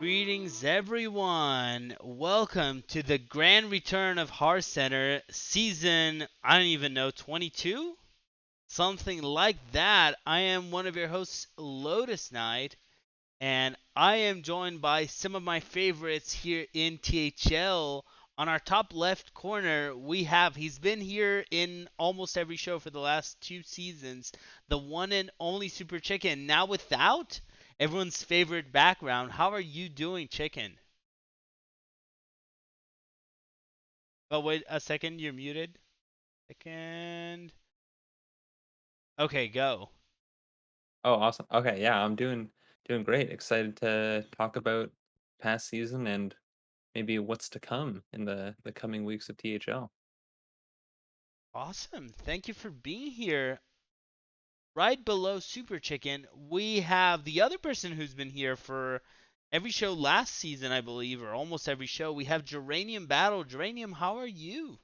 Greetings, everyone. Welcome to the grand return of Hearthcenter season, I don't even know, 22? Something like that. I am one of your hosts, Lotus Knight, and I am joined by some of my favorites here in THL. On our top left corner, he's been here in almost every show for the last 2 seasons, the one and only Super Chicken. Now without everyone's favorite background. How are you doing, Chicken? Oh, wait a second, you're muted. Second. Okay, go. Oh, awesome. Okay, yeah, I'm doing great. Excited to talk about past season and maybe what's to come in the coming weeks of THL. Awesome. Thank you for being here. Right below Super Chicken, we have the other person who's been here for every show last season, I believe, or almost every show. We have Geranium Battle. Geranium, how are you?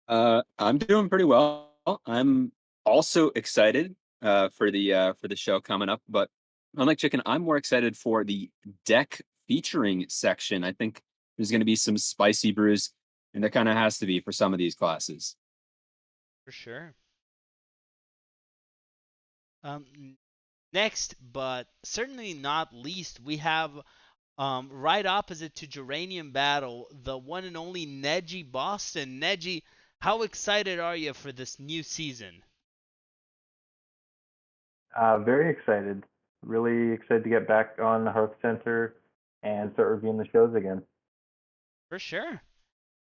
I'm doing pretty well. I'm also excited for the show coming up, but unlike Chicken, I'm more excited for the deck featuring section. I think there's going to be some spicy brews, and there kind of has to be for some of these classes. For sure. Next, but certainly not least, we have right opposite to Geranium Battle, the one and only Neji Boston. Neji, how excited are you for this new season? Very excited. Really excited to get back on the Hearthcenter and start reviewing the shows again. For sure.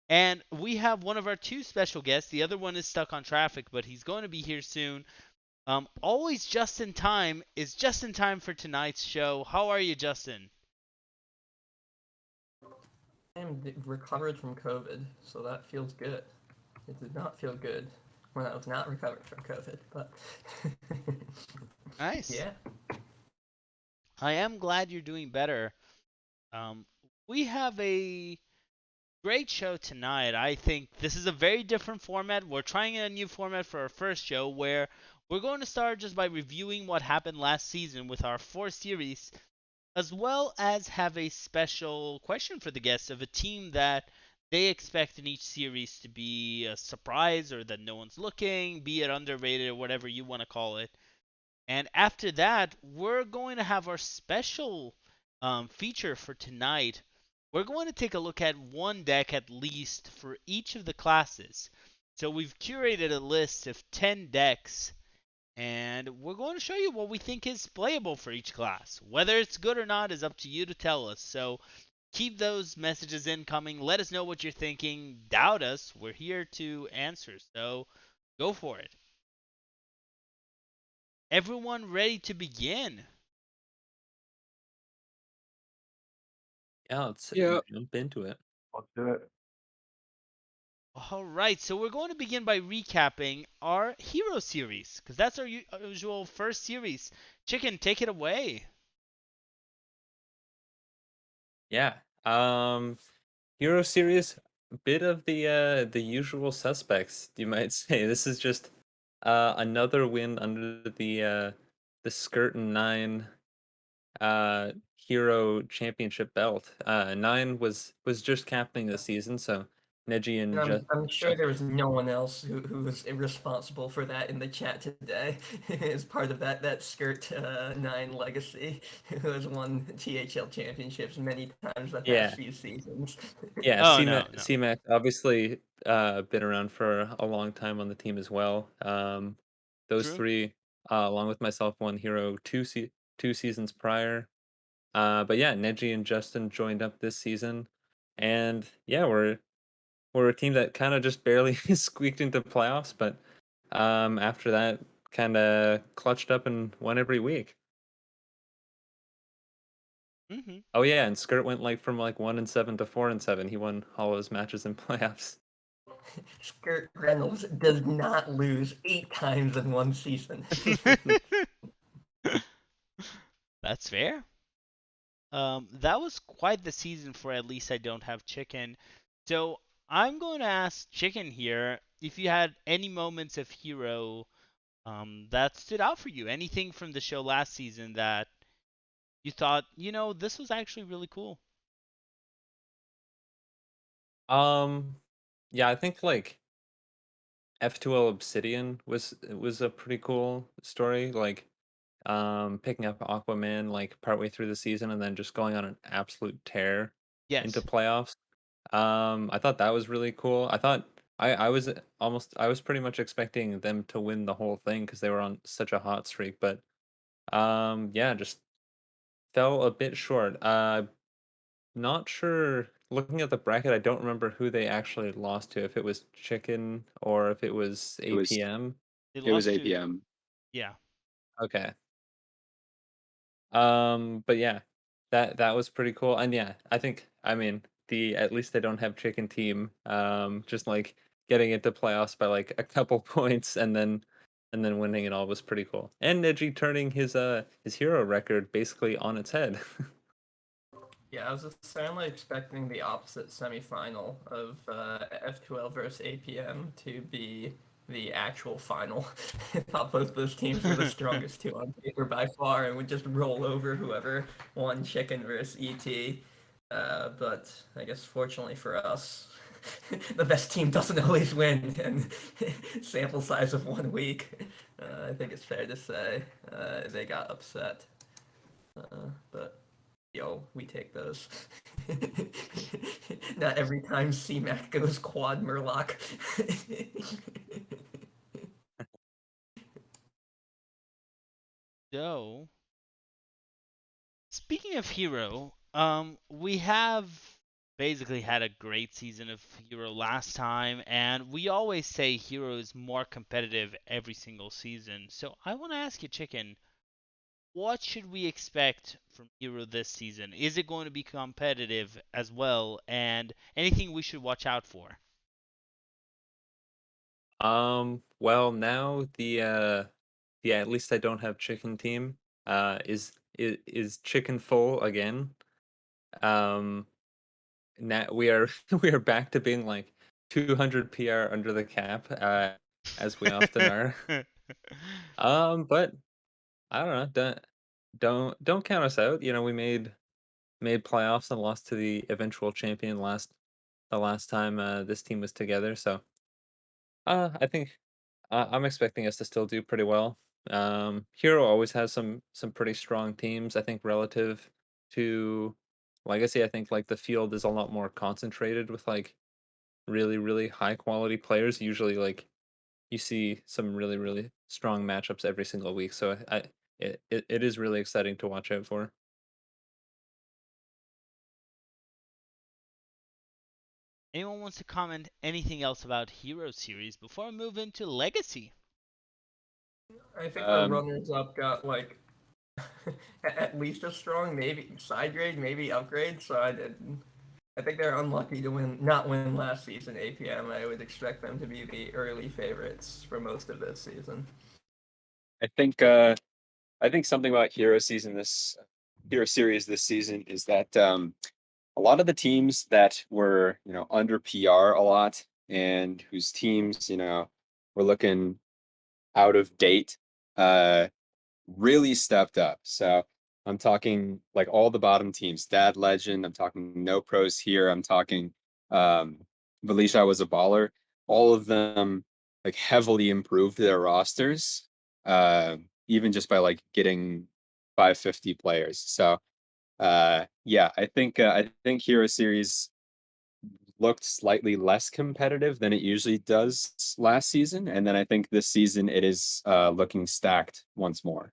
And we have one of our two special guests. The other one is stuck on traffic, but he's going to be here soon. Always just in time is just in time for tonight's show. How are you, Justin? I'm recovered from COVID, so that feels good. It did not feel good when I was not recovered from COVID, but Nice. yeah. I am glad you're doing better. Um, we have a great show tonight. I think this is a very different format. We're trying a new format for our first show where we're going to start just by reviewing what happened last season with our four series, as well as have a special question for the guests of a team that they expect in each series to be a surprise or that no one's looking, be it underrated or whatever you want to call it. And after that, we're going to have our special feature for tonight. We're going to take a look at one deck at least for each of the classes. So we've curated a list of 10 decks, and we're going to show you what we think is playable for each class. Whether it's good or not is up to you to tell us. So keep those messages incoming. Let us know what you're thinking. Doubt us. We're here to answer. So go for it. Everyone ready to begin? Yeah, let's Yeah. jump into it. Let's do it. All right, so we're going to begin by recapping our Hero series, because that's our usual first series. Chicken, take it away. Yeah. Hero series, bit of the usual suspects, you might say. This is just another win under the Skirt and Nine hero championship belt. Nine was just captaining the season, so Neji And and I'm sure there was no one else who was responsible for that in the chat today as part of that Skirt 9 legacy, who has won THL championships many times the past yeah, few seasons. yeah, Oh, no, no. CMAC obviously been around for a long time on the team as well. Those True. three, along with myself, won hero 2 seasons prior. But yeah, Neji and Justin joined up this season, and yeah, we're a team that kind of just barely squeaked into playoffs, but after that, kind of clutched up and won every week. Hmm. Oh yeah, and Skirt went like from like 1-7 to 4-7. He won all his matches in playoffs. Skirt Reynolds does not lose 8 times in one season. That's fair. That was quite the season for At Least I Don't Have Chicken. So I'm going to ask Chicken here if you had any moments of Hero that stood out for you. Anything from the show last season that you thought, this was actually really cool? Yeah, I think like F2L Obsidian was a pretty cool story. Like picking up Aquaman like partway through the season and then just going on an absolute tear into Yes. playoffs. I thought that was really cool. I thought I was pretty much expecting them to win the whole thing because they were on such a hot streak, but yeah, just fell a bit short. Not sure. Looking at the bracket, I don't remember who they actually lost to, if it was Chicken or if it was It was APM. They it was lost to, APM. yeah. Okay. But yeah, that was pretty cool. And yeah, I mean the at least they don't have chicken team. Just like getting into playoffs by like a couple points and then winning it all was pretty cool. And Neji turning his hero record basically on its head. Yeah, I was certainly expecting the opposite semifinal of F2L versus APM to be the actual final. I thought both those teams were the strongest two on paper by far and would just roll over whoever won Chicken versus ET. But I guess fortunately for us, the best team doesn't always win, and sample size of 1 week, I think it's fair to say they got upset. But yo, we take those. Not every time CMAC goes quad Murloc. So, speaking of Hero, we have basically had a great season of Hero last time, and we always say Hero is more competitive every single season. So I want to ask you, Chicken, what should we expect from Hero this season? Is it going to be competitive as well, and anything we should watch out for? Well, now the at least I don't have chicken team is chicken full again. Um Now we are we are back to being like 200 PR under the cap, as we often are. But I don't know. Don't count us out. You know, we made playoffs and lost to the eventual champion the last time this team was together. So I think I'm expecting us to still do pretty well. Hero always has some pretty strong teams. I think relative to Legacy, I think like the field is a lot more concentrated with like really, really high quality players. Usually, like you see some really, really strong matchups every single week. So it is really exciting to watch out for. Anyone wants to comment anything else about Hero series before I move into Legacy? I think the Um, runners up got like at least as strong, maybe side grade, maybe upgrade. So I think they're unlucky to not win last season. APM. I would expect them to be the early favorites for most of this season. I think something about Hero series this season is that a lot of the teams that were under PR a lot and whose teams were looking out of date uh really stepped up. So I'm talking like all the bottom teams, Dad Legend, I'm talking No Pros here, I'm talking um Valisha was a baller. All of them like heavily improved their rosters, even just by like getting 550 players. So yeah, I think Hero Series looked slightly less competitive than it usually does last season. And then I think this season it is looking stacked once more.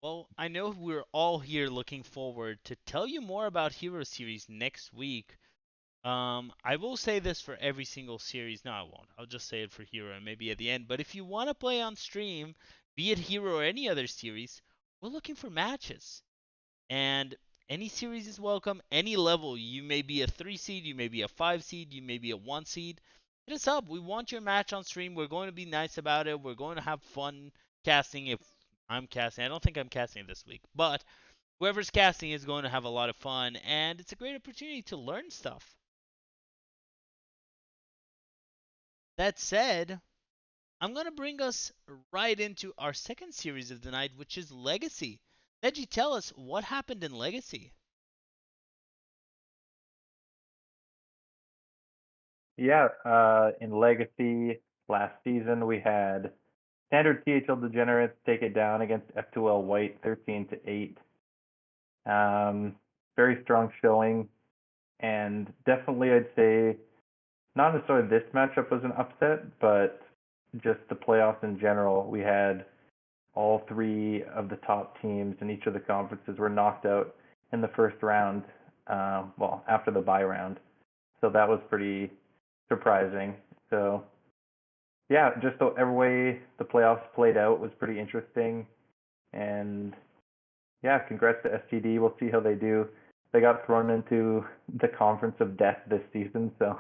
Well, I know we're all here looking forward to tell you more about Hero series next week. I will say this for every single series. No, I won't. I'll just say it for Hero and maybe at the end. But if you want to play on stream, be it Hero or any other series, we're looking for matches. And any series is welcome, any level. You may be a 3 seed, you may be a 5 seed, you may be a 1 seed. Hit us up. We want your match on stream. We're going to be nice about it. We're going to have fun casting if I'm casting. I don't think I'm casting this week, but whoever's casting is going to have a lot of fun, and it's a great opportunity to learn stuff. That said, I'm going to bring us right into our second series of the night, which is Legacy. Neji, tell us what happened in Legacy. Yeah, in Legacy last season we had standard THL Degenerates take it down against F2L White 13-8. Very strong showing, and definitely I'd say not necessarily this matchup was an upset, but just the playoffs in general. We had all three of the top teams in each of the conferences were knocked out in the first round, well, after the bye round. So that was pretty surprising. So, yeah, just every way the playoffs played out was pretty interesting. And yeah, congrats to STD. We'll see how they do. They got thrown into the Conference of Death this season, so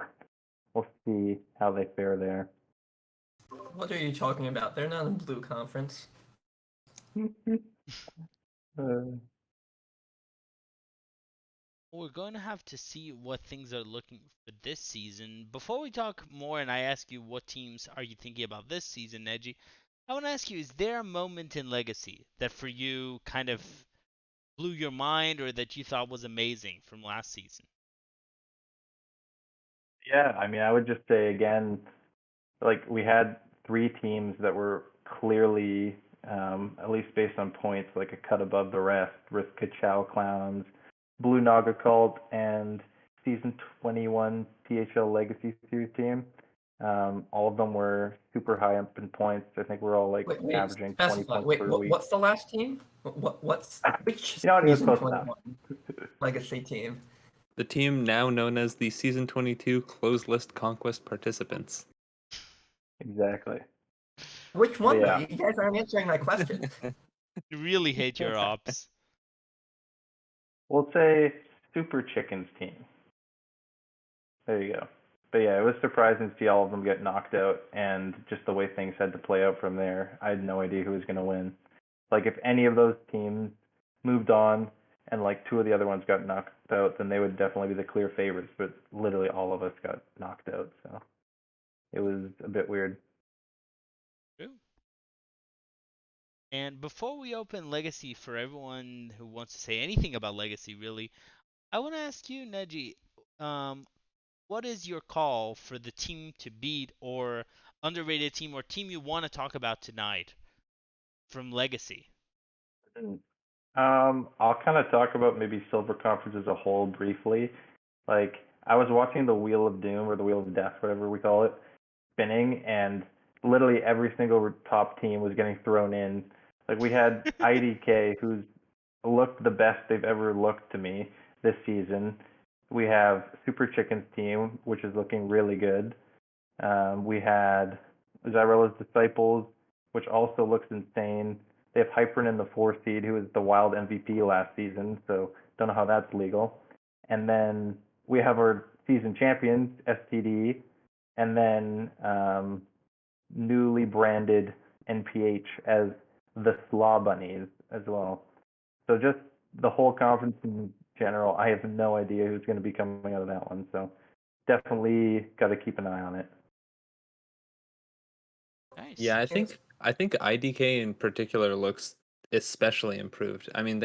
we'll see how they fare there. What are you talking about? They're not in Blue Conference. We're going to have to see what things are looking for this season. Before we talk more and I ask you what teams are you thinking about this season, Neji, I want to ask you, is there a moment in Legacy that for you kind of blew your mind or that you thought was amazing from last season? Yeah, I mean, I would just say again, like we had three teams that were clearly, at least based on points, like a cut above the rest with Kachow Clowns, Blue Naga Cult, and Season 21 PHL Legacy Series team. All of them were super high up in points. I think we're all like Wait, averaging 20 specify. points Wait, per week. what's the last team? What's which You're not even season close enough. 21 legacy team? The team now known as the Season 22 Closed List Conquest participants. Exactly. Which But one though? yeah, You guys aren't answering my question. You really hate your ops. we'll say Super Chickens team. There you go. But yeah, it was surprising to see all of them get knocked out, and just the way things had to play out from there. I had no idea who was going to win. Like if any of those teams moved on, and like two of the other ones got knocked out, then they would definitely be the clear favorites. But literally all of us got knocked out, so it was a bit weird. True. And before we open Legacy for everyone who wants to say anything about Legacy, really, I want to ask you, Neji, um, what is your call for the team to beat or underrated team or team you want to talk about tonight from Legacy? I'll kind of talk about maybe Silver Conference as a whole briefly. Like I was watching the Wheel of Doom or the Wheel of Death, whatever we call it, spinning, and literally every single top team was getting thrown in. Like we had IDK, who's looked the best they've ever looked to me this season. We have Super Chicken's team, which is looking really good. We had Zyrella's Disciples, which also looks insane. They have Hypern in the 4 seed, who was the Wild MVP last season, so don't know how that's legal. And then we have our season champions, STD, and then newly branded NPH as the Slaw Bunnies as well. So just the whole conference in general, I have no idea who's going to be coming out of that one. So definitely got to keep an eye on it. Nice. Yeah, I think IDK in particular looks especially improved. I mean,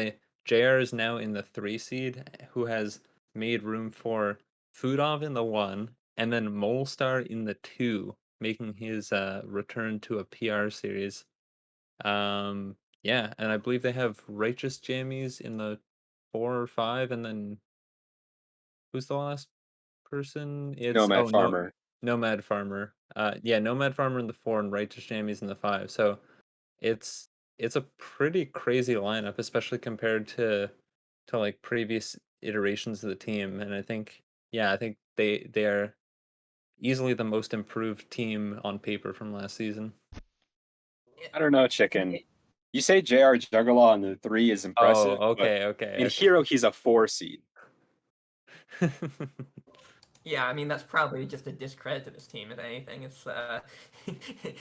JR is now in the 3 seed, who has made room for Foodov in the 1, and then Molestar in the 2, making his return to a PR series. Yeah, and I believe they have Righteous Jammies in the 4 or 5, and then who's the last person? It's Nomad no, Farmer. Nomad Farmer. Yeah, Nomad Farmer in the 4 and Righteous Jammies in the 5. So it's it's a pretty crazy lineup, especially compared to like previous iterations of the team. And I think they are easily the most improved team on paper from last season. I don't know, Chicken. You say JR Juggalo on the 3 is Oh, impressive, but okay. in Hero he's a 4 seed. Yeah, I mean that's probably just a discredit to this team. If anything, it's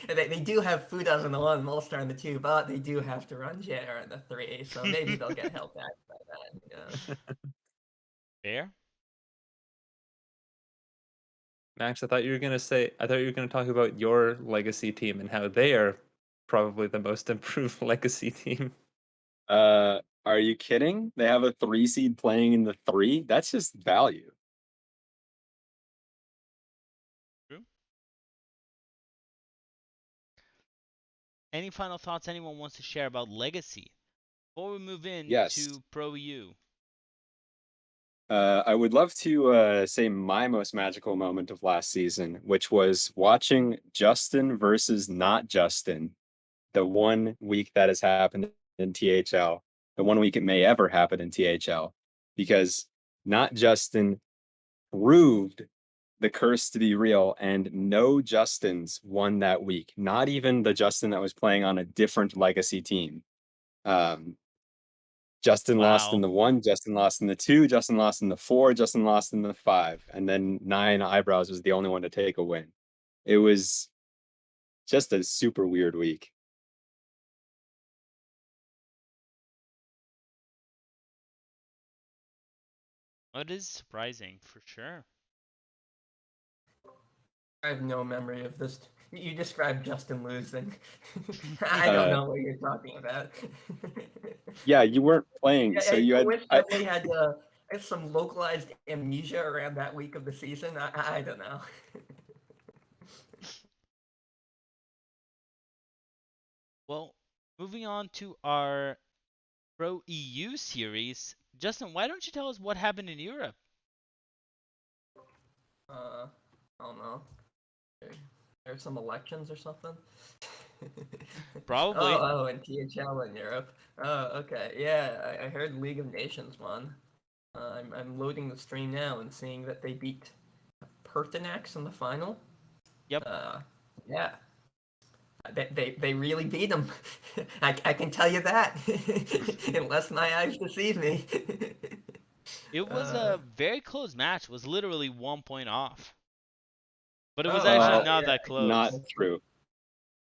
they do have Fudas in the 1, Molestar in the 2, but they do have to run JR in the 3, so maybe they'll get helped out by that. You know? Fair. Max, I thought you were gonna talk about your legacy team and how they are probably the most improved legacy team. Are you kidding? They have a 3 seed playing in the 3? That's just value. True. Any final thoughts anyone wants to share about Legacy before we move Yes. into Pro U? I would love to say my most magical moment of last season, which was watching Justin versus not Justin, the 1 week that has happened in THL, the 1 week it may ever happen in THL, because not Justin proved the curse to be real, and no Justins won that week. Not even the Justin that was playing on a different legacy team. Um, Justin lost in Wow. the 1, Justin lost in the 2, Justin lost in the 4, Justin lost in the 5, and then 9 Eyebrows was the only one to take a win. It was just a super weird week. It is surprising for sure. I have no memory of this. You described Justin losing. I don't Uh, know what you're talking about. yeah, you weren't playing, so I you had wish Dudley had some localized amnesia around that week of the season. I don't know. Well, moving on to our Pro EU series, Justin, why don't you tell us what happened in Europe? I don't know. There's some elections or something. Probably. And THL in Europe. Oh, okay. Yeah, I heard League of Nations won. I'm loading the stream now and seeing that they beat Pertinax in the final. Yep. Yeah, they really beat them. I can tell you that, unless my eyes deceive me. It was a very close match. It was literally 1 point off. But it was Oh actually wow, well, not yeah. that not close. true.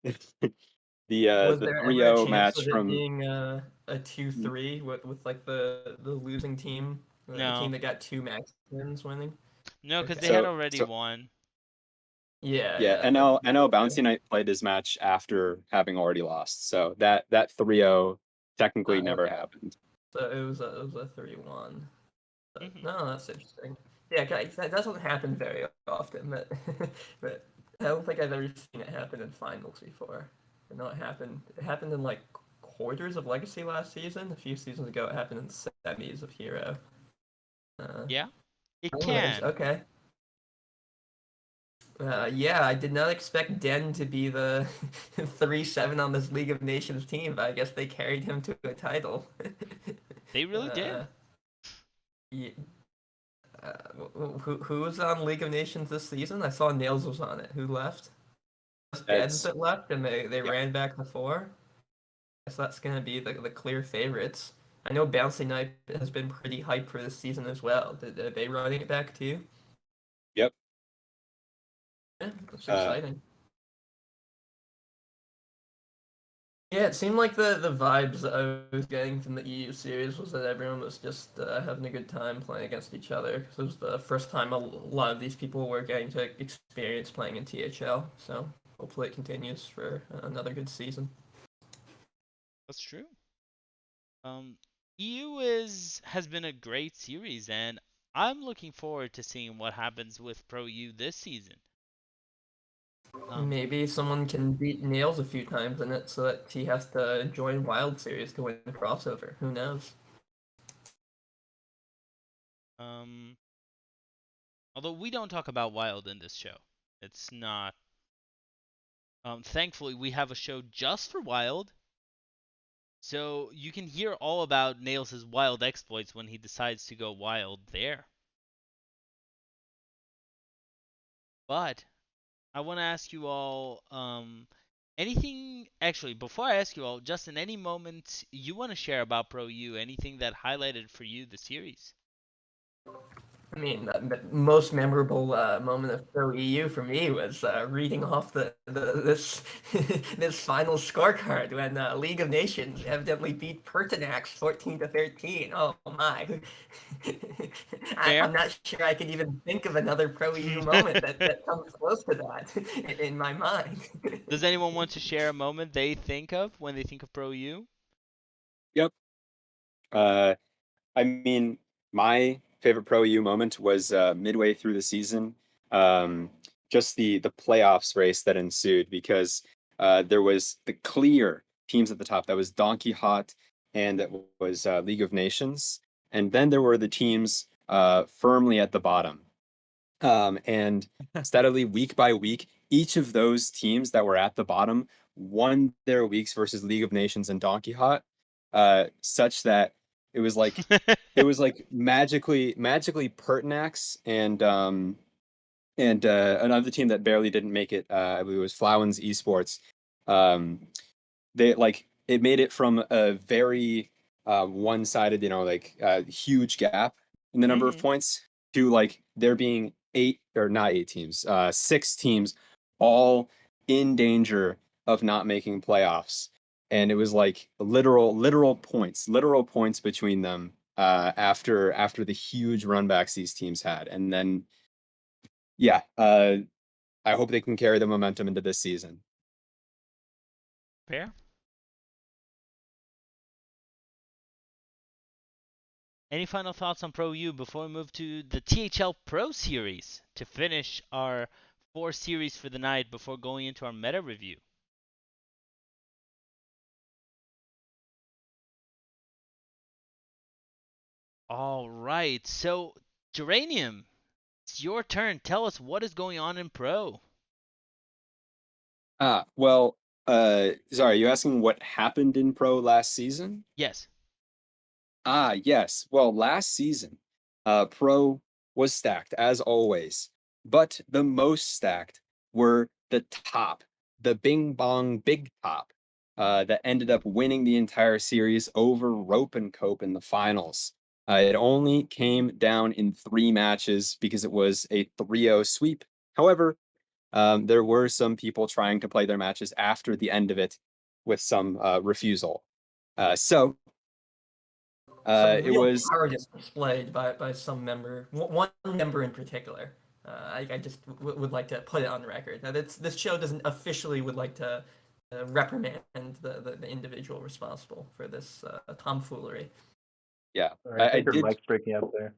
Was The there ever a 3-0 chance match of it from being a 2-3 with like the losing team, the team No. that got 2 max wins winning? No, because they Okay. had so already so won. Yeah, yeah, yeah, NL that's true. Bouncy Knight played his match after having already lost. So that 3-0 technically never Okay. happened. So it was a 3-1. Hmm. No, that's interesting. Yeah, guys, that doesn't happen very often. But but I don't think I've ever seen it happen in finals before. I know it happened. It happened in like quarters of Legacy last season. A few seasons ago, it happened in semis of Hero. Uh, Yeah, it Anyways, can. okay. Yeah, I did not expect Den to be the 3-7 on this League of Nations team, but I guess they carried him to a title. They really did. uh, yeah, who was on League of Nations this season? I saw Nails was on it. Who left? Just Dens That's that left, and they Yep. ran back to 4. Guess that's gonna be the clear favorites. I know Bouncy Knight has been pretty hyped for this season as well. Are they running it back too? Yep. Yeah, that's Uh, exciting. Yeah, it seemed like the vibes that I was getting from the EU series was that everyone was just having a good time playing against each other. 'Cause it was the first time a lot of these people were getting to experience playing in THL. So hopefully it continues for another good season. That's true. EU has been a great series, and I'm looking forward to seeing what happens with Pro U this season. Um, Maybe someone can beat Nails a few times in it so that he has to join Wild Series to win the crossover. Who knows? um, although we don't talk about Wild in this show, it's not. Thankfully, we have a show just for Wild, so you can hear all about Nails' wild exploits when he decides to go wild there. But I want to ask you all, anything actually before I ask you all, Justin, any moments you want to share about Pro U, anything that highlighted for you the series? I mean, the most memorable moment of Pro EU for me was reading off this this final scorecard when League of Nations evidently beat Pertinax 14-13. Oh my! Fair. I'm not sure I can even think of another Pro EU moment that comes close to that in my mind. Does anyone want to share a moment they think of when they think of Pro U? Yep. Uh, I mean, my favorite Pro U moment was midway through the season. Um, just the playoffs race that ensued because there was the clear teams at the top. That was Donkey Hot and that was League of Nations, and then there were the teams firmly at the bottom. And steadily, week by week, each of those teams that were at the bottom won their weeks versus League of Nations and Donkey Hot, such that it was like magically Pertinax and another team that barely didn't make it. I believe it was Flowens Esports. Um, they like it made it from a very one-sided, huge gap in the number of Hmm. points to like there being eight or not eight teams, six teams all in danger of not making playoffs. And it was like literal points between them after the huge runbacks these teams had. And then yeah, I hope they can carry the momentum into this season. Fair. Any final thoughts on Pro U before we move to the THL Pro Series to finish our 4 series for the night before going into our meta review? All right. So, Geranium, it's your turn. Tell us what is going on in Pro. Well, sorry, you asking what happened in Pro last season? Yes. Yes. Well, last season, Pro was stacked as always, but the most stacked were the top, the Bing Bong Big Top, that ended up winning the entire series over Rope and Cope in the finals. It only came down in 3 matches because it was a 3-0 sweep. However, there were some people trying to play their matches after the end of it with some refusal. So Some it real was cowardice displayed by some member, one member in particular. I just would like to put it on record. Now, this show doesn't officially would like to reprimand the individual responsible for this tomfoolery. yeah. Sorry, I I think your did mic's breaking up there.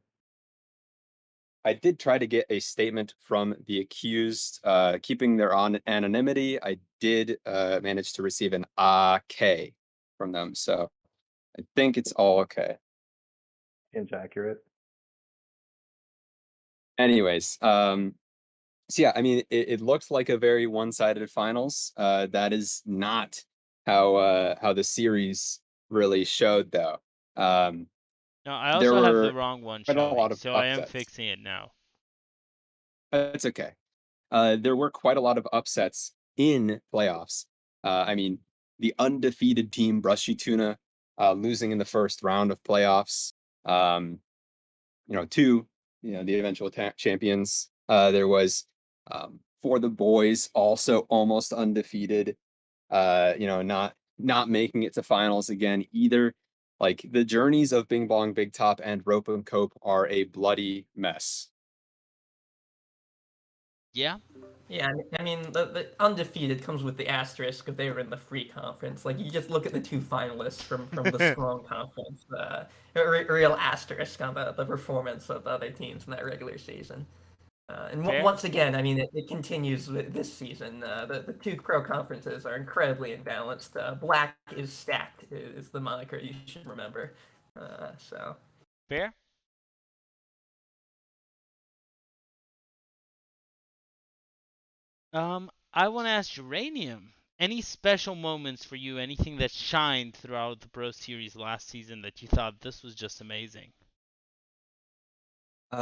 I did try to get a statement from the accused, keeping their anonymity. I did manage to receive an AK from them, so I think it's all okay. Seems accurate. Anyways, so yeah, I mean, it looked like a very one-sided finals. That is not how the series really showed, though. Um, No, I there also have the were wrong one quite a lot showing, of so I am upsets. fixing it now. That's okay. There were quite a lot of upsets in playoffs. I mean, the undefeated team, Brushy Tuna, losing in the first round of playoffs. Um, to the eventual champions. There was for the boys also almost undefeated. Not making it to finals again either. Like the journeys of Bing Bong Big Top and Rope and Cope are a bloody mess. Yeah. Yeah, I mean the undefeated comes with the asterisk if they were in the free conference. Like you just look at the two finalists from the strong conference, a real asterisk on the performance of the other teams in that regular season. And Fair. once again, I mean, it continues with this season. The two pro conferences are incredibly imbalanced. Black is stacked is the moniker you should remember. So Fair. I want to ask Geranium. Any special moments for you? Anything that shined throughout the Pro Series last season that you thought this was just amazing?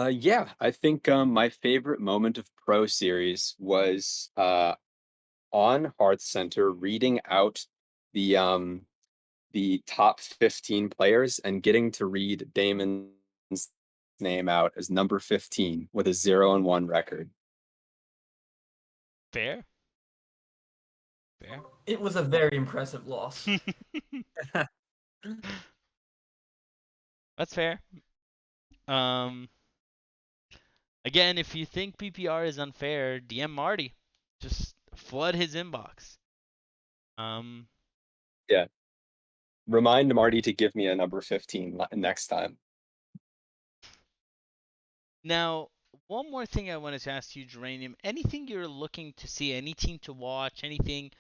Yeah, I think my favorite moment of Pro Series was on Hearthcenter reading out the um the top 15 players and getting to read Damon's name out as number 15 with a 0-1 record. Fair. Fair. It was a very impressive loss. That's fair. Um, Again, if you think PPR is unfair, DM Marty. Just flood his inbox. Yeah. Remind Marty to give me a number 15 next time. Now, one more thing I wanted to ask you, Geranium. Anything you're looking to see, any team to watch, anything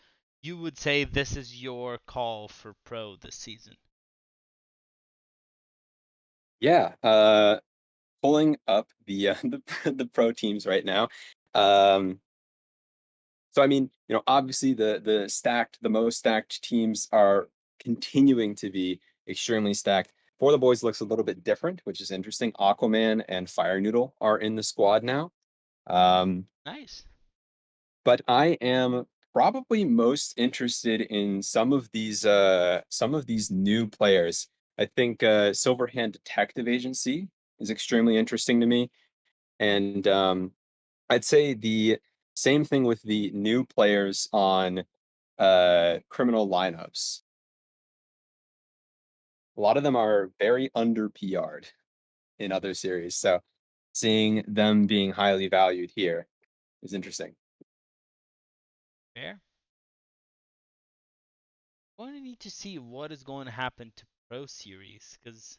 you would say this is your call for pro this season? Yeah. Pulling up the the pro teams right now. So I mean, obviously the most stacked teams are continuing to be extremely stacked. For the boys looks a little bit different, which is interesting. Aquaman and Fire Noodle are in the squad now. Nice. But I am probably most interested in some of these new players. I think Silverhand Detective Agency is extremely interesting to me. And I'd say the same thing with the new players on criminal lineups. A lot of them are very under PR'd in other series. So seeing them being highly valued here is interesting. Fair. Going to need to see what is going to happen to Pro Series because it's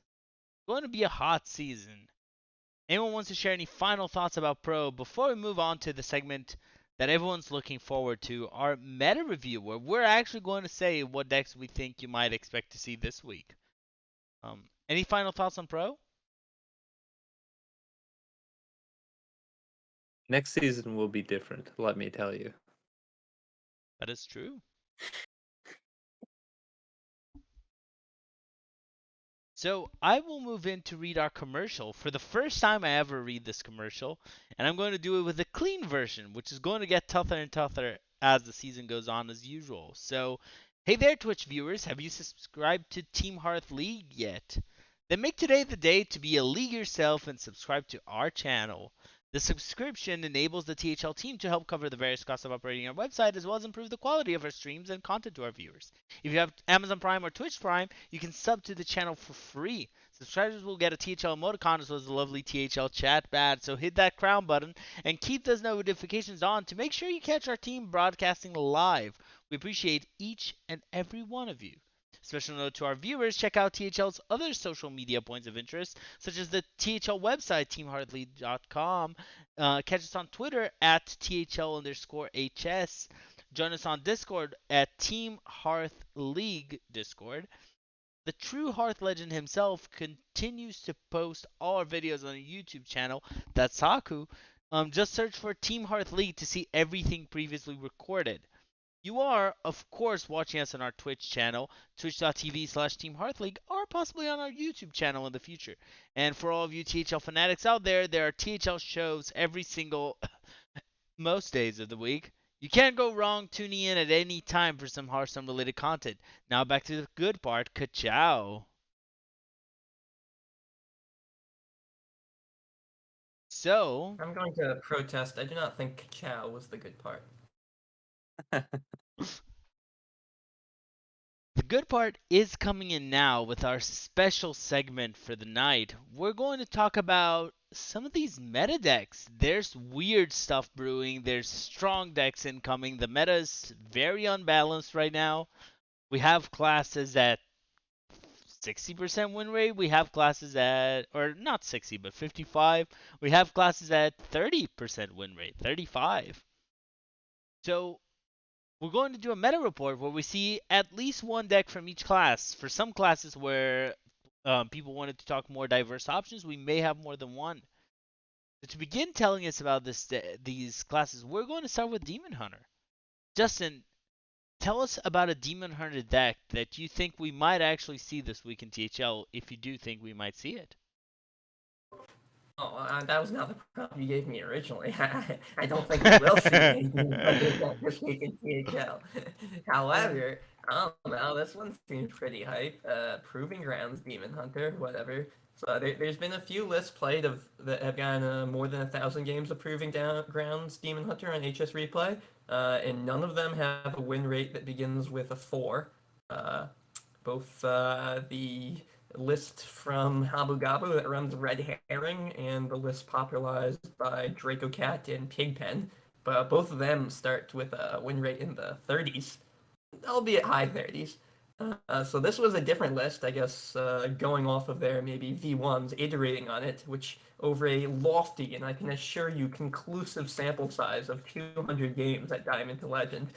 going to be a hot season. Anyone wants to share any final thoughts about Pro before we move on to the segment that everyone's looking forward to, our meta review, where we're actually going to say what decks we think you might expect to see this week. Any final thoughts on Pro? Next season will be different, let me tell you. That is true. So I will move in to read our commercial for the first time I ever read this commercial, and I'm going to do it with a clean version, which is going to get tougher and tougher as the season goes on as usual. So, hey there, Twitch viewers, have you subscribed to Team Hearth League yet? Then make today the day to be a league yourself and subscribe to our channel. The subscription enables the THL team to help cover the various costs of operating our website as well as improve the quality of our streams and content to our viewers. If you have Amazon Prime or Twitch Prime, you can sub to the channel for free. Subscribers will get a THL emoticon as well as a lovely THL chat badge, so hit that crown button and keep those notifications on to make sure you catch our team broadcasting live. We appreciate each and every one of you. Special note to our viewers, check out THL's other social media points of interest, such as the THL website, teamheartleague.com. Catch us on Twitter at THL_HS. Join us on Discord at Team Hearth League Discord. The true Hearth legend himself continues to post all our videos on our YouTube channel. That's Haku. Just search for Team Hearth League to see everything previously recorded. You are, of course, watching us on our Twitch channel, twitch.tv/Team Hearth League, or possibly on our YouTube channel in the future. And for all of you THL fanatics out there, there are THL shows every single, most days of the week. You can't go wrong tuning in at any time for some Hearthstone related content. Now back to the good part, ka-chow. So, I'm going to protest. I do not think Chow was the good part. the good part is coming in now with our special segment for the night. We're going to talk about some of these meta decks. There's weird stuff brewing, there's strong decks incoming. The meta is very unbalanced right now. We have classes at 60% win rate. We have classes at, or not 60, but 55. We have classes at 30% win rate, 35. So we're going to do a meta report where we see at least one deck from each class. For some classes where people wanted to talk more diverse options, we may have more than one. So to begin telling us about these classes, we're going to start with Demon Hunter. Justin, tell us about a Demon Hunter deck that you think we might actually see this week in THL, if you do think we might see it. Oh, that was not the prompt you gave me originally. I don't think we will see anything like this week in THL. However, I don't know, this one seems pretty hype. Proving Grounds, Demon Hunter, whatever. So there's been a few lists played that have gotten more than 1,000 games of Proving Grounds Demon Hunter on HS Replay, and none of them have a win rate that begins with a 4. Uh, both the list from Habu Gabu that runs Red Herring and the list popularized by Draco Cat and Pigpen, but both of them start with a win rate in the 30s, albeit high 30s. So this was a different list, I guess, going off of their maybe V1s, iterating on it, which over a lofty and I can assure you conclusive sample size of 200 games at Diamond to Legend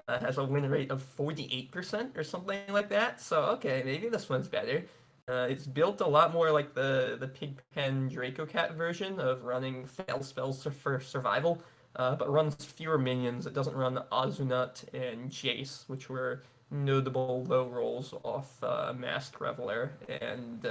has a win rate of 48% or something like that. So okay, maybe this one's better. It's built a lot more like the Pigpen Draco Cat version of running fail spells for survival, but runs fewer minions. It doesn't run Azunut and Jace, which were notable low rolls off Masked Reveler and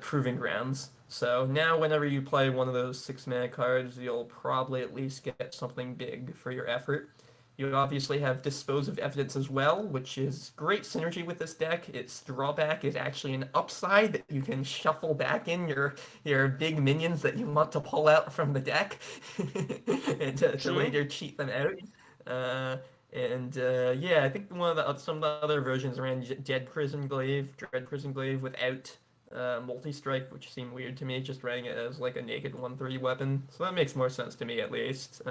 Proving Grounds. So now, whenever you play one of those 6 mana cards, you'll probably at least get something big for your effort. You obviously have Dispose of Evidence as well, which is great synergy with this deck. Its drawback is actually an upside that you can shuffle back in your big minions that you want to pull out from the deck and to True. later cheat them out. Yeah, I think some of the other versions ran Dread Prison Glaive without multi-strike, which seemed weird to me, just running it as like a naked 1/3 weapon. So that makes more sense to me at least.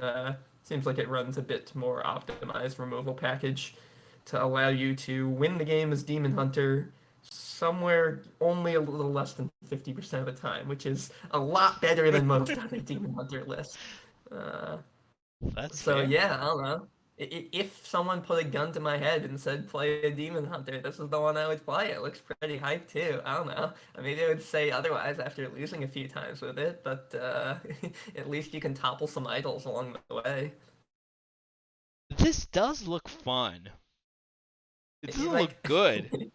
Seems like it runs a bit more optimized removal package to allow you to win the game as Demon Hunter somewhere only a little less than 50% of the time, which is a lot better than most other Demon Hunter lists. Uh, That's so fair. yeah, I don't know. If someone put a gun to my head and said play a Demon Hunter, this is the one I would play. It looks pretty hype too. I don't know. Maybe I would say otherwise after losing a few times with it, but at least you can topple some idols along the way. This does look fun. It doesn't Like, look good.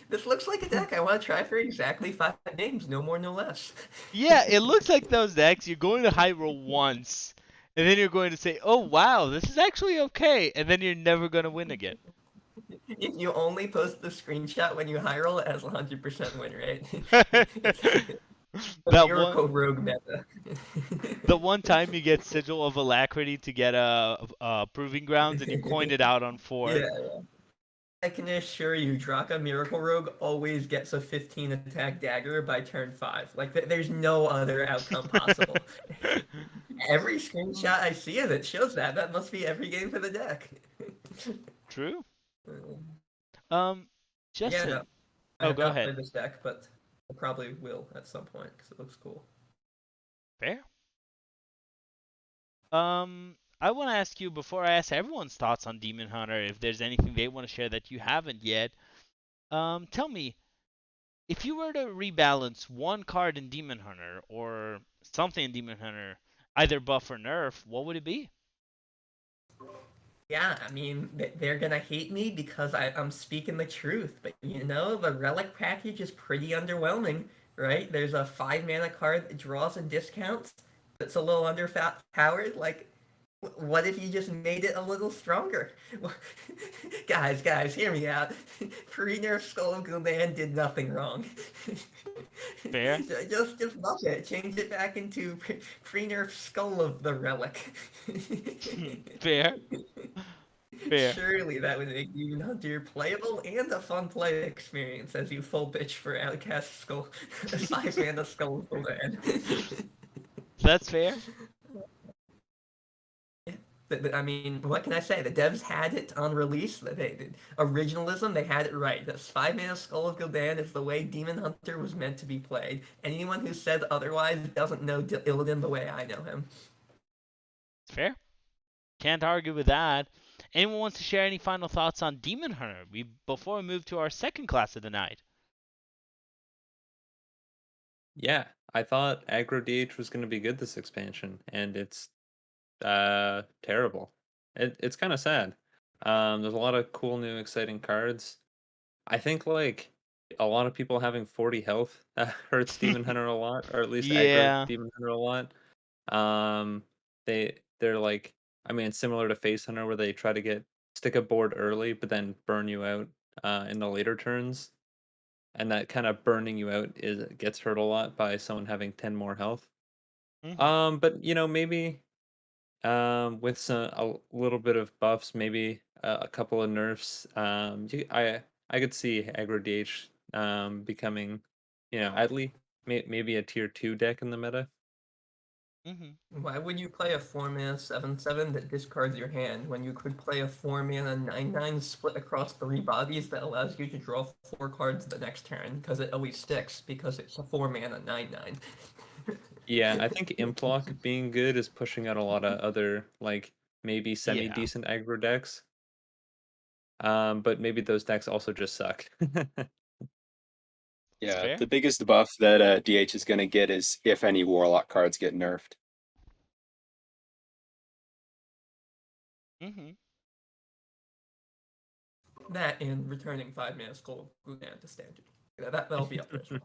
this looks like a deck I want to try for exactly 5 games, no more, no less. Yeah, it looks like those decks. You're going to high roll once, and then you're going to say, "Oh wow, this is actually okay," and then you're never going to win again. If you only post the screenshot when you high roll, it has 100% win rate. It's a that one, miracle rogue meta. the one time you get Sigil of Alacrity to get a Proving Grounds, and you coined it out on 4. Yeah, I can assure you, Draka Miracle Rogue always gets a 15 attack dagger by turn 5. Like, there's no other outcome possible. Every screenshot I see of it shows that. That must be every game for the deck. True. Yeah, Justin. no, I Oh, have go not ahead. played this deck, but I probably will at some point because it looks cool. Fair. I want to ask you before I ask everyone's thoughts on Demon Hunter, if there's anything they want to share that you haven't yet. Tell me, if you were to rebalance one card in Demon Hunter or something in Demon Hunter, either buff or nerf, what would it be? Yeah, I mean, they're gonna hate me because I'm speaking the truth, but the relic package is pretty underwhelming, right? There's a 5 mana card that draws and discounts that's a little underpowered. Like, what if you just made it a little stronger? Guys, hear me out. Pre-nerf Skull of Gul'dan did nothing wrong. Fair. Just buff it. Change it back into pre-nerf Skull of the Relic. Fair. Fair. Surely that would make Demon Hunter playable and a fun play experience as you full bitch for Outcast Skull, 5 mana Skull of Gul'dan. That's fair. I mean, what can I say? The devs had it on release. Originalism, they had it right. This 5 mana Skull of Gul'dan is the way Demon Hunter was meant to be played. Anyone who says otherwise doesn't know Illidan the way I know him. Fair. Can't argue with that. Anyone wants to share any final thoughts on Demon Hunter before we move to our second class of the night? Yeah, I thought aggro DH was going to be good this expansion, and it's terrible. It's kind of sad. There's a lot of cool new exciting cards. I think like a lot of people having 40 health hurts Demon Hunter a lot, or at least aggro Yeah. Demon Hunter a lot. Um, they're like, I mean, it's similar to Face Hunter where they try to stick a board early, but then burn you out in the later turns. and that kind of burning you out gets hurt a lot by someone having 10 more health. Mhm. But maybe with a little bit of buffs, maybe a couple of nerfs. I could see aggro DH becoming, at least maybe a tier 2 deck in the meta. Mhm. Why would you play a 4-mana 7/7 that discards your hand when you could play a 4-mana 9/9 split across 3 bodies that allows you to draw 4 cards the next turn because it always sticks because it's a 4-mana 9/9? Yeah, I think Implock being good is pushing out a lot of other like maybe semi Yeah, decent aggro decks. But maybe those decks also just suck. it's Yeah, fair. the biggest buff that DH is going to get is if any Warlock cards get nerfed. Mhm. That and returning 5-mana Skull Glugan to standard. That'll be up there as well.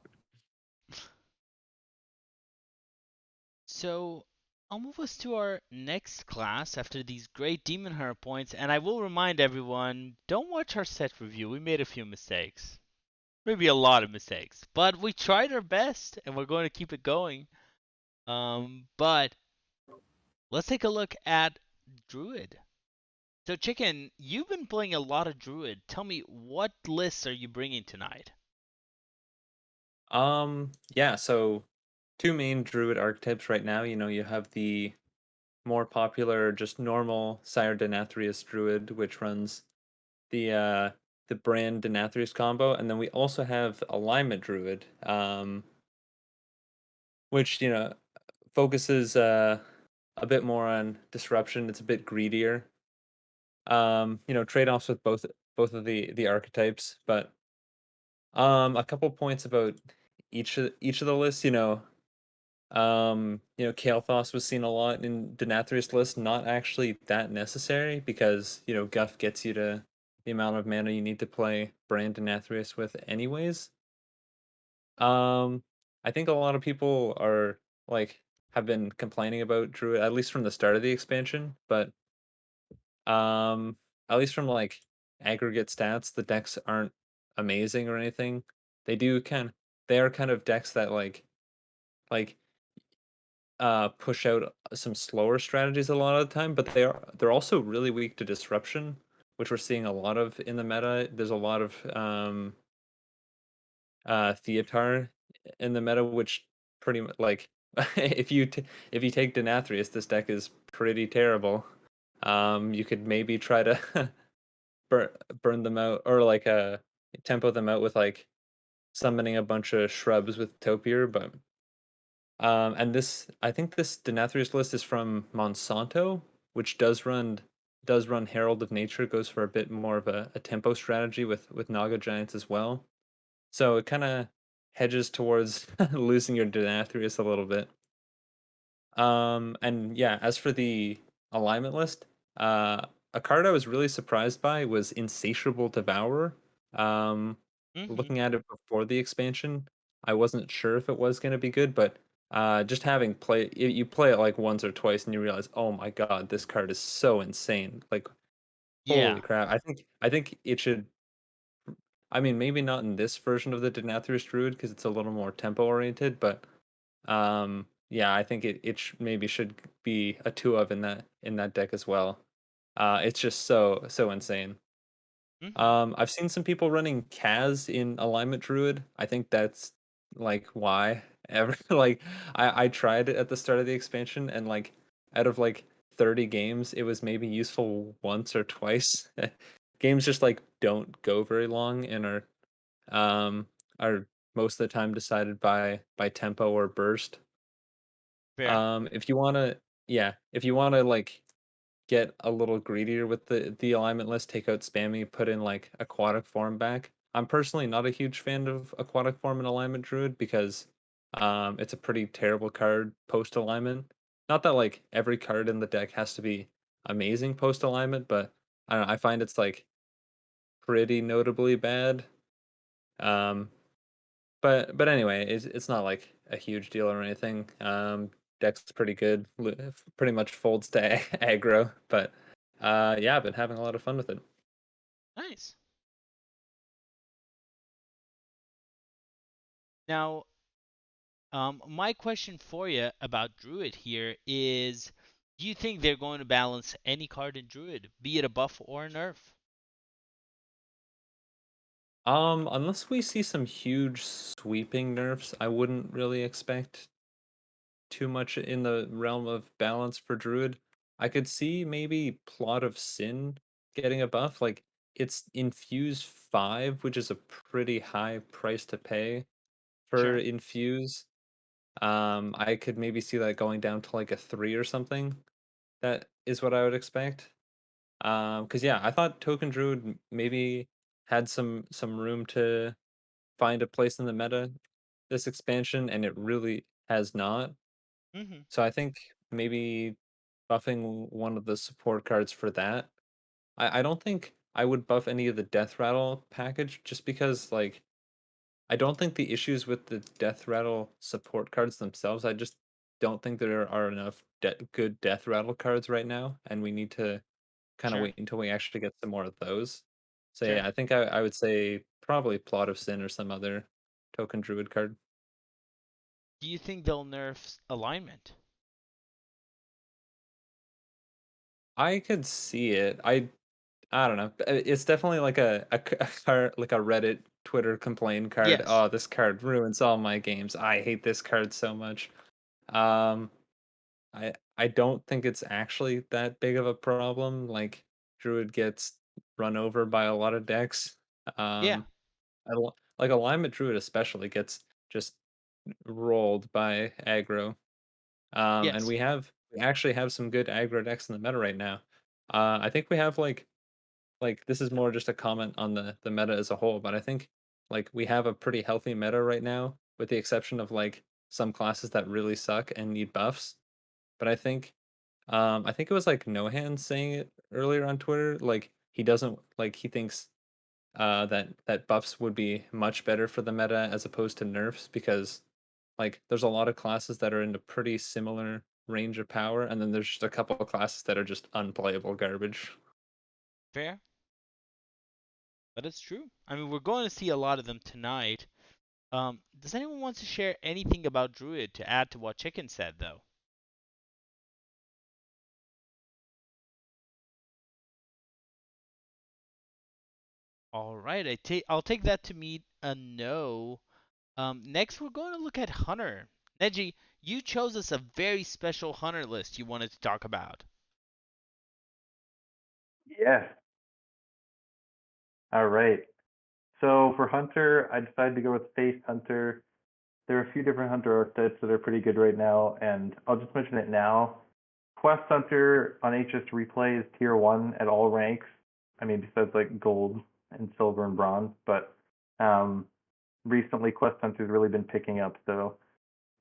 So I'll move us to our next class after these great Demon Hunter points, and I will remind everyone, don't watch our set review. We made a few mistakes. Maybe a lot of mistakes. But we tried our best and we're going to keep it going. But let's take a look at Druid. So Chicken, you've been playing a lot of Druid. Tell me, what lists are you bringing tonight? Yeah, so two main druid archetypes right now. You have the more popular, just normal Sire Denathrius druid, which runs the brand Denathrius combo, and then we also have alignment druid, which focuses a bit more on disruption. It's a bit greedier. Trade-offs with both of the archetypes, but a couple points about each of the lists. Kael'thas was seen a lot in Denathrius list, not actually that necessary because, Guff gets you to the amount of mana you need to play Brand Denathrius with anyways. Um, I think a lot of people have been complaining about Druid, at least from the start of the expansion, but um at least from aggregate stats, the decks aren't amazing or anything. They are kind of decks that like push out some slower strategies a lot of the time, but they're also really weak to disruption, which we're seeing a lot of in the meta. There's a lot of Theatar in the meta, which pretty much if you take Denathrius, this deck is pretty terrible. You could maybe try to burn them out, or tempo them out with summoning a bunch of shrubs with Topiary, but and I think this Denathrius list is from Monsanto, which does run Herald of Nature, goes for a bit more of a tempo strategy with Naga Giants as well. So it kind of hedges towards losing your Denathrius a little bit. And yeah, as for the alignment list, a card I was really surprised by was Insatiable Devourer. Um, Mhm. Looking at it before the expansion, I wasn't sure if it was going to be good, but just having you play it like once or twice and you realize, oh my god, this card is so insane! Like, holy Yeah. crap! I think it should. I mean, maybe not in this version of the Denathrius Druid because it's a little more tempo oriented, but yeah, I think maybe should be a two of in that deck as well. It's just so insane. Mhm. I've seen some people running Kaz in Alignment Druid. I think that's why ever I tried it at the start of the expansion, and out of 30 games, it was maybe useful once or twice. Games just don't go very long and um are most of the time decided by tempo or burst. Fair. If you wanna Yeah, if you wanna, get a little greedier with the alignment list, take out spammy, put in, aquatic form back. I'm personally not a huge fan of aquatic form and alignment druid because, it's a pretty terrible card post-alignment. Not that, every card in the deck has to be amazing post-alignment, but I don't know, I find it's, pretty notably bad. Um but anyway, it's not like a huge deal or anything. Deck's pretty good. Pretty much folds to aggro, but yeah, I've been having a lot of fun with it. Nice. Now, my question for you about Druid here is, do you think they're going to balance any card in Druid, be it a buff or a nerf? Unless we see some huge sweeping nerfs, I wouldn't really expect too much in the realm of balance for Druid. I could see maybe Plot of Sin getting a buff. Like it's Infuse 5, which is a pretty high price to pay for Sure. Infuse. I could maybe see that going down to like a 3 or something. That is what I would expect. Because yeah, I thought Token Druid maybe had some room to find a place in the meta this expansion, and it really has not. Hmm. So I think maybe buffing one of the support cards for that. I don't think I would buff any of the Death Rattle package just because like I don't think the issues with the Death Rattle support cards themselves, I just don't think there are enough good Death Rattle cards right now, and we need to kind of Sure. wait until we actually get some more of those. So Sure. yeah, I think I would say probably Plot of Sin or some other token druid card. Do you think they'll nerf alignment? I could see it. I don't know. It's definitely like a card, like a Reddit Twitter complain card. Yes. Oh, this card ruins all my games. I hate this card so much. Um, I don't think it's actually that big of a problem. Like Druid gets run over by a lot of decks. Yeah. Um, like Alignment Druid especially gets just rolled by aggro. And Yes. we actually have some good aggro decks in the meta right now. I think we have like this is more just a comment on the meta as a whole, but I think like we have a pretty healthy meta right now, with the exception of like some classes that really suck and need buffs. But I think it was like Nohan saying it earlier on Twitter, like he doesn't like he thinks that buffs would be much better for the meta as opposed to nerfs because like there's a lot of classes that are in a pretty similar range of power, and then there's just a couple of classes that are just unplayable garbage. Fair. But it's true. I mean, we're going to see a lot of them tonight. Does anyone want to share anything about Druid to add to what Chicken said, though? All right, I'll take that to mean a no. Next, we're going to look at Hunter. Neji, you chose us a very special Hunter list you wanted to talk about. Yes. All right. So for Hunter, I decided to go with Face Hunter. There are a few different Hunter archetypes that are pretty good right now, and I'll just mention it now. Quest Hunter on HS Replay is tier 1 at all ranks. I mean, besides like gold and silver and bronze, but um, recently Quest Hunter's really been picking up, so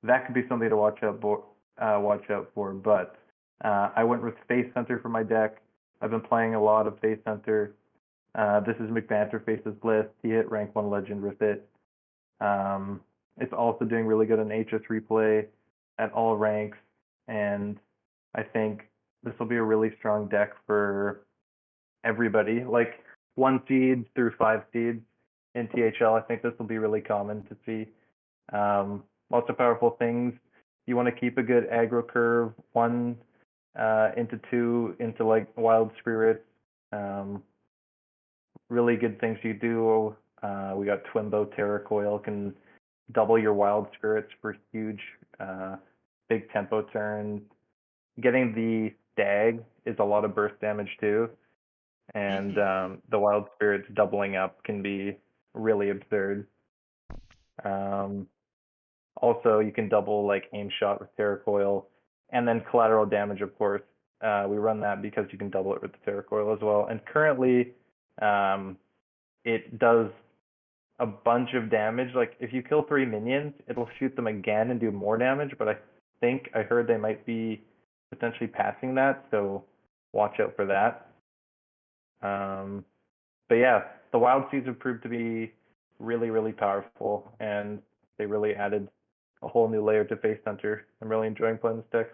that could be something to watch out for. But I went with Face Hunter for my deck. I've been playing a lot of Face Hunter. This is McBanter Face's list. He hit rank 1 legend with it. Um, it's also doing really good on HS Replay at all ranks, and I think this will be a really strong deck for everybody. Like 1 seeds through 5 seeds in THL, I think this will be really common to see. Lots of powerful things. You want to keep a good aggro curve, 1 into 2 into like Wild Spirit. Um, really good things you do. We got Twinbow Terra Coil can double your Wild Spirits for huge, big tempo turns. Getting the Stag is a lot of burst damage too, and Mm-hmm. the Wild Spirits doubling up can be really absurd. Um, Also, you can double like aim shot with Terra Coil, and then collateral damage, of course. We run that because you can double it with the Terra Coil as well. And currently, um, it does a bunch of damage. Like if you kill 3 minions, it'll shoot them again and do more damage. But I think I heard they might be potentially passing that, so watch out for that. Um, but yeah, the wild seeds have proved to be really, really powerful, and they really added a whole new layer to Face Hunter. I'm really enjoying playing this deck.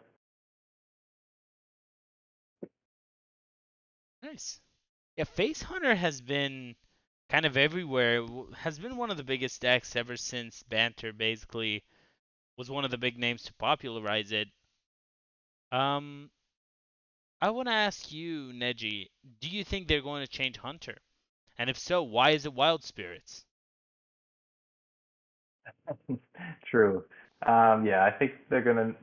Nice. Yeah, Face Hunter has been kind of everywhere. Has been one of the biggest decks ever since Banter basically was one of the big names to popularize it. Um, I want to ask you, Neji, do you think they're going to change Hunter? And if so, why is it Wild Spirits? True. Yeah, I think they're gonna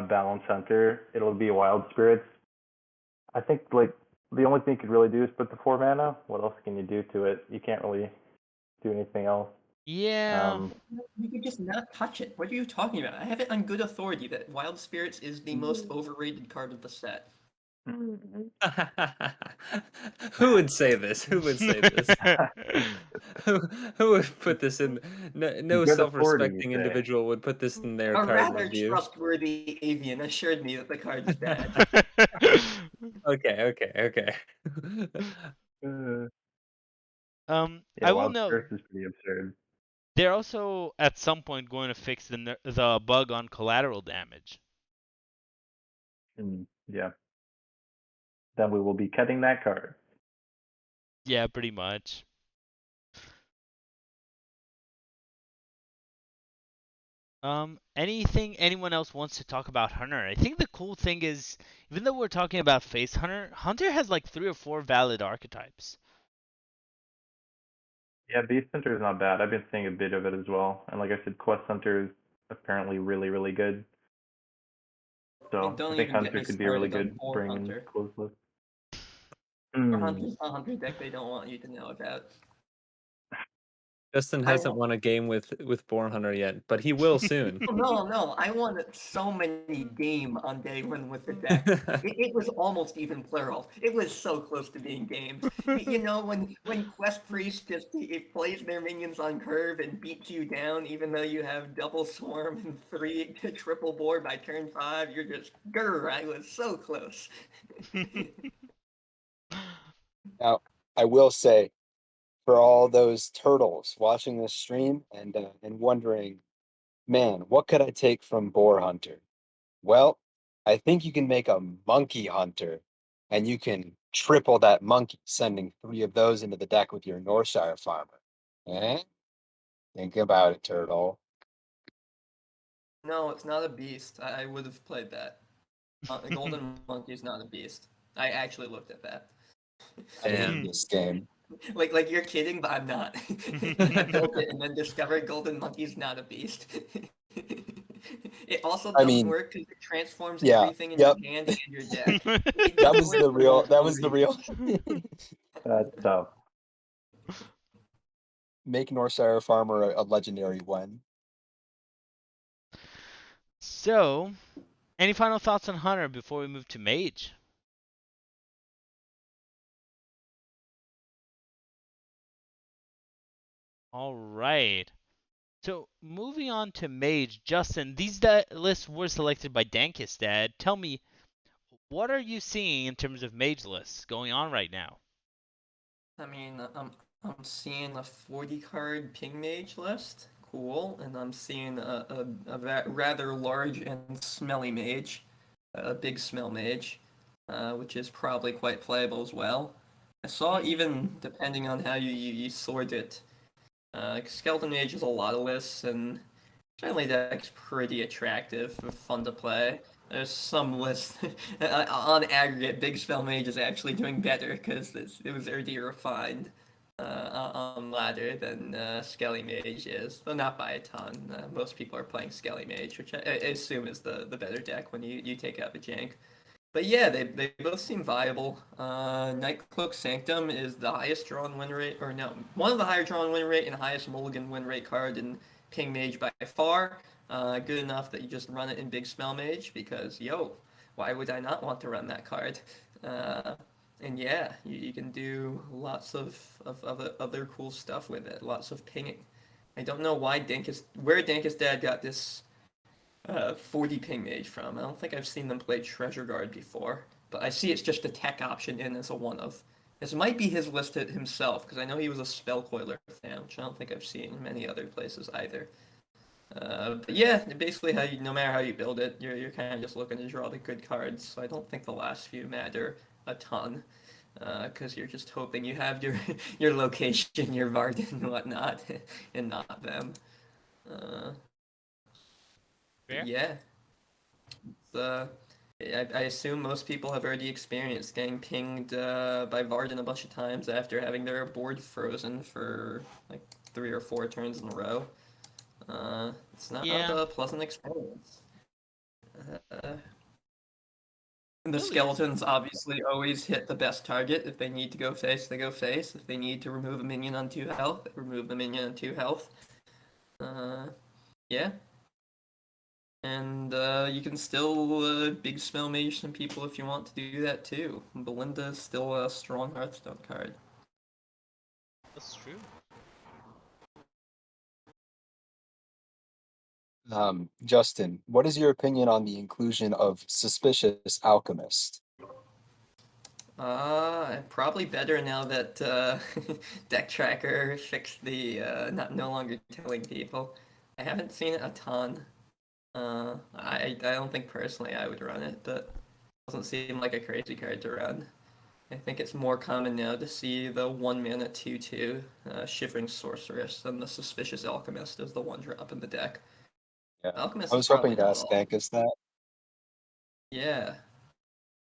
balance Hunter. It'll be Wild Spirits. I think like the only thing you could really do is put the 4 mana. What else can you do to it? You can't really do anything else. Yeah. Um, You could just not touch it. What are you talking about? I have it on good authority that Wild Spirits is the most overrated card of the set. Who would say this? Who would say this? Who, who would put this in? No good authority, you self-respecting say. individual would put this in their A card rather review. trustworthy avian assured me that the card is bad. Okay. Uh, yeah, I will Wild note Spirits is pretty absurd. they're also at some point going to fix the bug on collateral damage. Yeah. Then we will be cutting that card. Yeah, pretty much. Anything anyone else wants to talk about Hunter? I think the cool thing is, even though we're talking about Face Hunter, Hunter has like 3 or 4 valid archetypes. Yeah, Beast Hunter is not bad. I've been seeing a bit of it as well. And like I said, Quest Hunter is apparently really, really good. So I Don't think even get Hunter me could be a really started on good Boar bring in Hunter. close list. Boar Hunter's a hunter deck they don't want you to know about. Justin I hasn't won a game with Boar Hunter yet, but he will soon. no, I won so many game on day one with the deck. It was almost even plural. It was so close to being games. You know, when Quest Priest just it plays their minions on curve and beats you down, even though you have double swarm and 3 triple board by turn 5, you're just grr. I was so close. Now, I will say, for all those turtles watching this stream and wondering, man, what could I take from Boar Hunter? Well, I think you can make a Monkey Hunter, and you can triple that monkey, sending 3 of those into the deck with your Northshire Farmer. Eh? Think about it, turtle. No, it's not a beast. I would have played that. The Golden Monkey's not a beast. I actually looked at that. I hate Damn. this game. Like you're kidding, but I'm not. I built it and then discovered Golden Monkey's not a beast. It also I doesn't mean, work because it transforms yeah, everything in yep. your hand and your deck. It That doesn't was work the for real. That multiple was the reasons. real. That's tough. Make Northshire Farmer a legendary when. So, any final thoughts on Hunter before we move to Mage? All right. So, moving on to Mage, Justin, these lists were selected by Dankistad. Tell me, what are you seeing in terms of Mage lists going on right now? I mean, I'm seeing a 40 card ping mage list, cool, and I'm seeing a rather large and smelly mage, a big smell mage, which is probably quite playable as well. I saw even depending on how you sort it, skeleton mage is a lot of lists, and generally deck's pretty attractive, fun to play. There's some lists on aggregate. Big Spell Mage is actually doing better because it was already refined on ladder than Skelly Mage is, though not by a ton. Most people are playing Skelly Mage, which I assume is the better deck when you take out the jank. But yeah, they both seem viable. Nightcloak Sanctum is the highest drawn win rate, or no, one of the higher drawn win rate and highest mulligan win rate card in Ping Mage by far. Good enough that you just run it in Big Smell Mage because, yo, why would I not want to run that card? Uh, and yeah, you can do lots of other cool stuff with it. Lots of pinging. I don't know where Dank's dad got this 40 ping mage from. I don't think I've seen them play Treasure Guard before, but I see it's just a tech option in as a one of. This might be his list himself, because I know he was a Spellcoiler fan, which I don't think I've seen in many other places either. But yeah, basically, no matter how you build it, you're kind of just looking to draw the good cards. So I don't think the last few matter a ton. because you're just hoping you have your your location, your Varden and whatnot, and not them. Uh, but Fair? yeah, uh, I assume most people have already experienced getting pinged by Varden a bunch of times after having their board frozen for like 3 or 4 turns in a row. It's not Yeah, a pleasant experience. Uh, and the really isn't. skeletons obviously always hit the best target. If they need to go face, they go face. If they need to remove a minion on 2 health, they remove the minion on 2 health. Uh, yeah, and you can still big smell mage some people if you want to do that too. Belinda is still a strong Hearthstone card. That's true. Justin, what is your opinion on the inclusion of Suspicious Alchemist? Probably better now that Deck Tracker fixed the not no longer telling people. I haven't seen it a ton. I don't think personally I would run it, but it doesn't seem like a crazy card to run. I think it's more common now to see the 1 mana 2/2 Shivering Sorceress than the Suspicious Alchemist as the 1 drop in the deck. Yeah, Alchemist I is was hoping probably to not ask all. Stankus that. Yeah.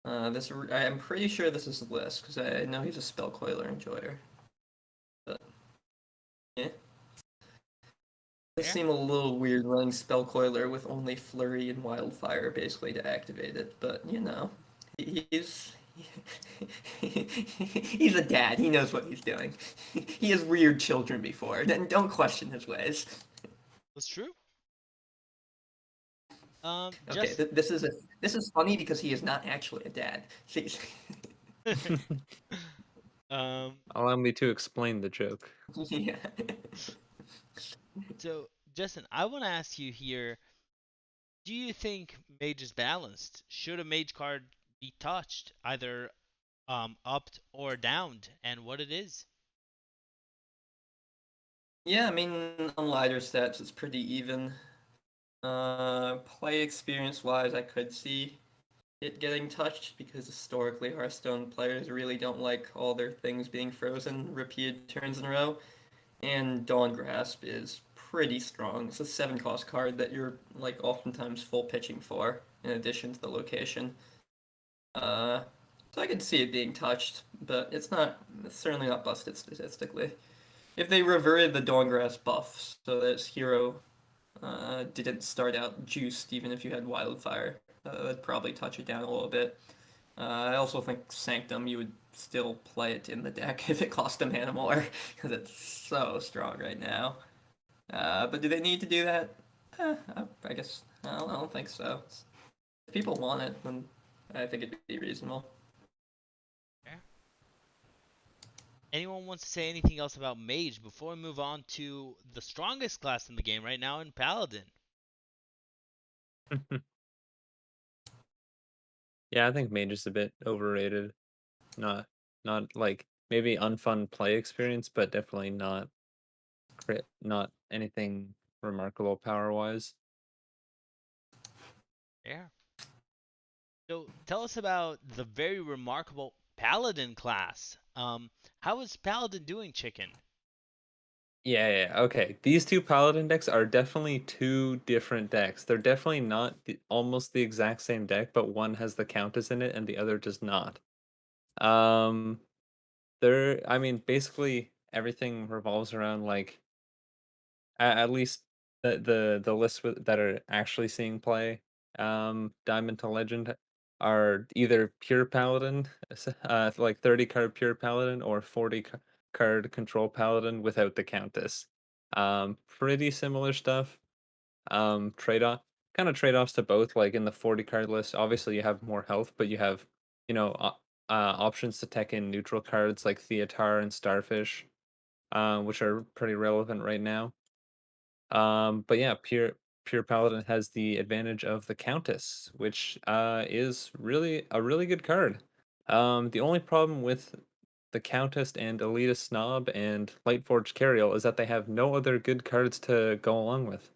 I'm pretty sure this is the list because I know he's a Spellcoiler enjoyer. But yeah, it Fair? seem a little weird running Spellcoiler with only Flurry and Wildfire basically to activate it. But you know, he's he's a dad. He knows what he's doing. He has reared children before. Then don't question his ways. That's true. Okay, Just this is funny because he is not actually a dad. um, Allow me to explain the joke. Yeah. so Justin, I want to ask you here, do you think mage is balanced? Should a mage card be touched, either upped or downed, and what it is? Yeah, I mean, on lighter stats, it's pretty even. Play experience wise, I could see it getting touched because historically Hearthstone players really don't like all their things being frozen repeated turns in a row. And Dawn Grasp is pretty strong. It's a 7 cost card that you're like oftentimes full pitching for, in addition to the location. Uh, so I could see it being touched, but it's certainly not busted statistically. If they reverted the Dawngrass buff so that its hero didn't start out juiced even if you had Wildfire, that'd probably touch it down a little bit. I also think Sanctum, you would still play it in the deck if it cost a mana more, because it's so strong right now. But do they need to do that? I guess I don't think so. If people want it, then I think it'd be reasonable. Yeah. Anyone wants to say anything else about mage before we move on to the strongest class in the game right now in paladin? Yeah, I think mage is a bit overrated. Not not like maybe unfun play experience, but definitely not not anything remarkable power wise. Yeah. So tell us about the very remarkable paladin class. How is paladin doing, chicken? Yeah, okay. These two paladin decks are definitely two different decks. They're definitely not almost the exact same deck, but one has the countess in it and the other does not. Um, I mean, basically everything revolves around like at least the lists that are actually seeing play, Diamond to Legend are either pure Paladin, like 30 card pure Paladin, or 40 card control Paladin without the Countess. Pretty similar stuff. Trade off, kind of trade offs to both. Like in the 40 card list, obviously you have more health, but you have options to tech in neutral cards like Theatar and Starfish, which are pretty relevant right now. But yeah, pure paladin has the advantage of the countess, which is really a really good card. The only problem with the countess and elitist snob and lightforged carriel is that they have no other good cards to go along with.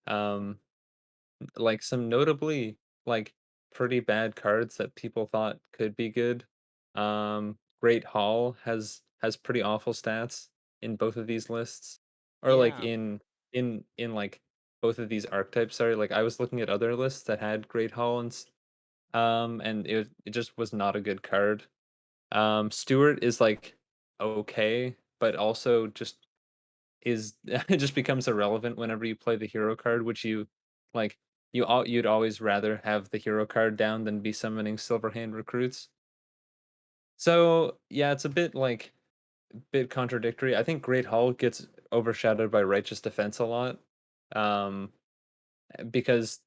Um, like some notably like pretty bad cards that people thought could be good. Great Hall has pretty awful stats in both of these lists, or like Yeah. in like both of these archetypes. Sorry, like I was looking at other lists that had Great Hall and it just was not a good card. Stewart is like okay, but also just is it just becomes irrelevant whenever you play the hero card, which you like you'd always rather have the hero card down than be summoning Silverhand recruits. So yeah, it's a bit contradictory. I think Great Hall gets overshadowed by Righteous Defense a lot. Um because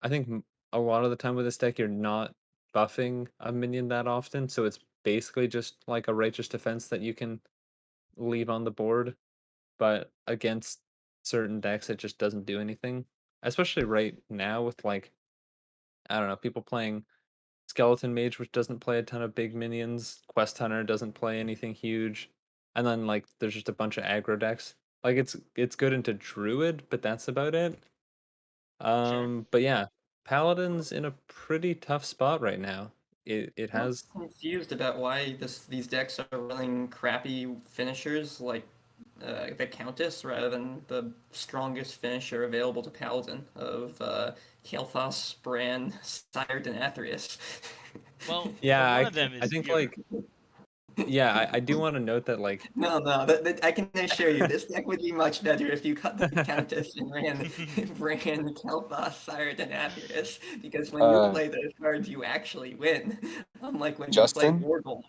I think a lot of the time with this deck you're not buffing a minion that often, so it's basically just like a Righteous Defense that you can leave on the board, but against certain decks it just doesn't do anything. Especially right now with like I don't know, people playing Skeleton Mage which doesn't play a ton of big minions, Quest Hunter doesn't play anything huge, and then like there's just a bunch of aggro decks. Like it's good into Druid, but that's about it. Sure. But yeah, Paladin's in a pretty tough spot right now. It I'm has confused about why these decks are running crappy finishers like the Countess rather than the strongest finisher available to Paladin of Kael'thas, Bran, Sire Denathrius. Well, yeah, one of them I is think pure. like yeah, I do want to note that like No, I can assure you, this deck would be much better if you cut the Countess and ran Kael'thas, Sire Denathrius, because when you Uh, play those cards, you actually win, unlike when you play Justin, Wargold.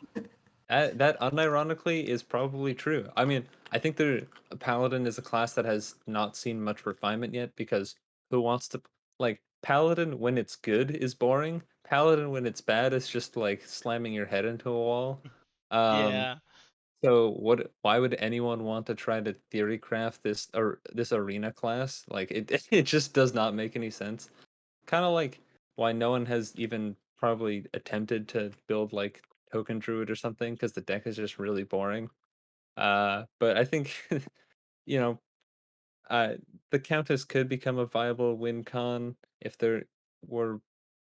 that unironically is probably true. I mean, I think the Paladin is a class that has not seen much refinement yet because who wants to like Paladin when it's good is boring. Paladin when it's bad is just like slamming your head into a wall. Um Yeah. So what? Why would anyone want to try to theory craft this or this arena class? Like it, it just does not make any sense. Kind of like why no one has even probably attempted to build like token druid or something because the deck is just really boring. But I think you know, uh, the Countess could become a viable win con if there were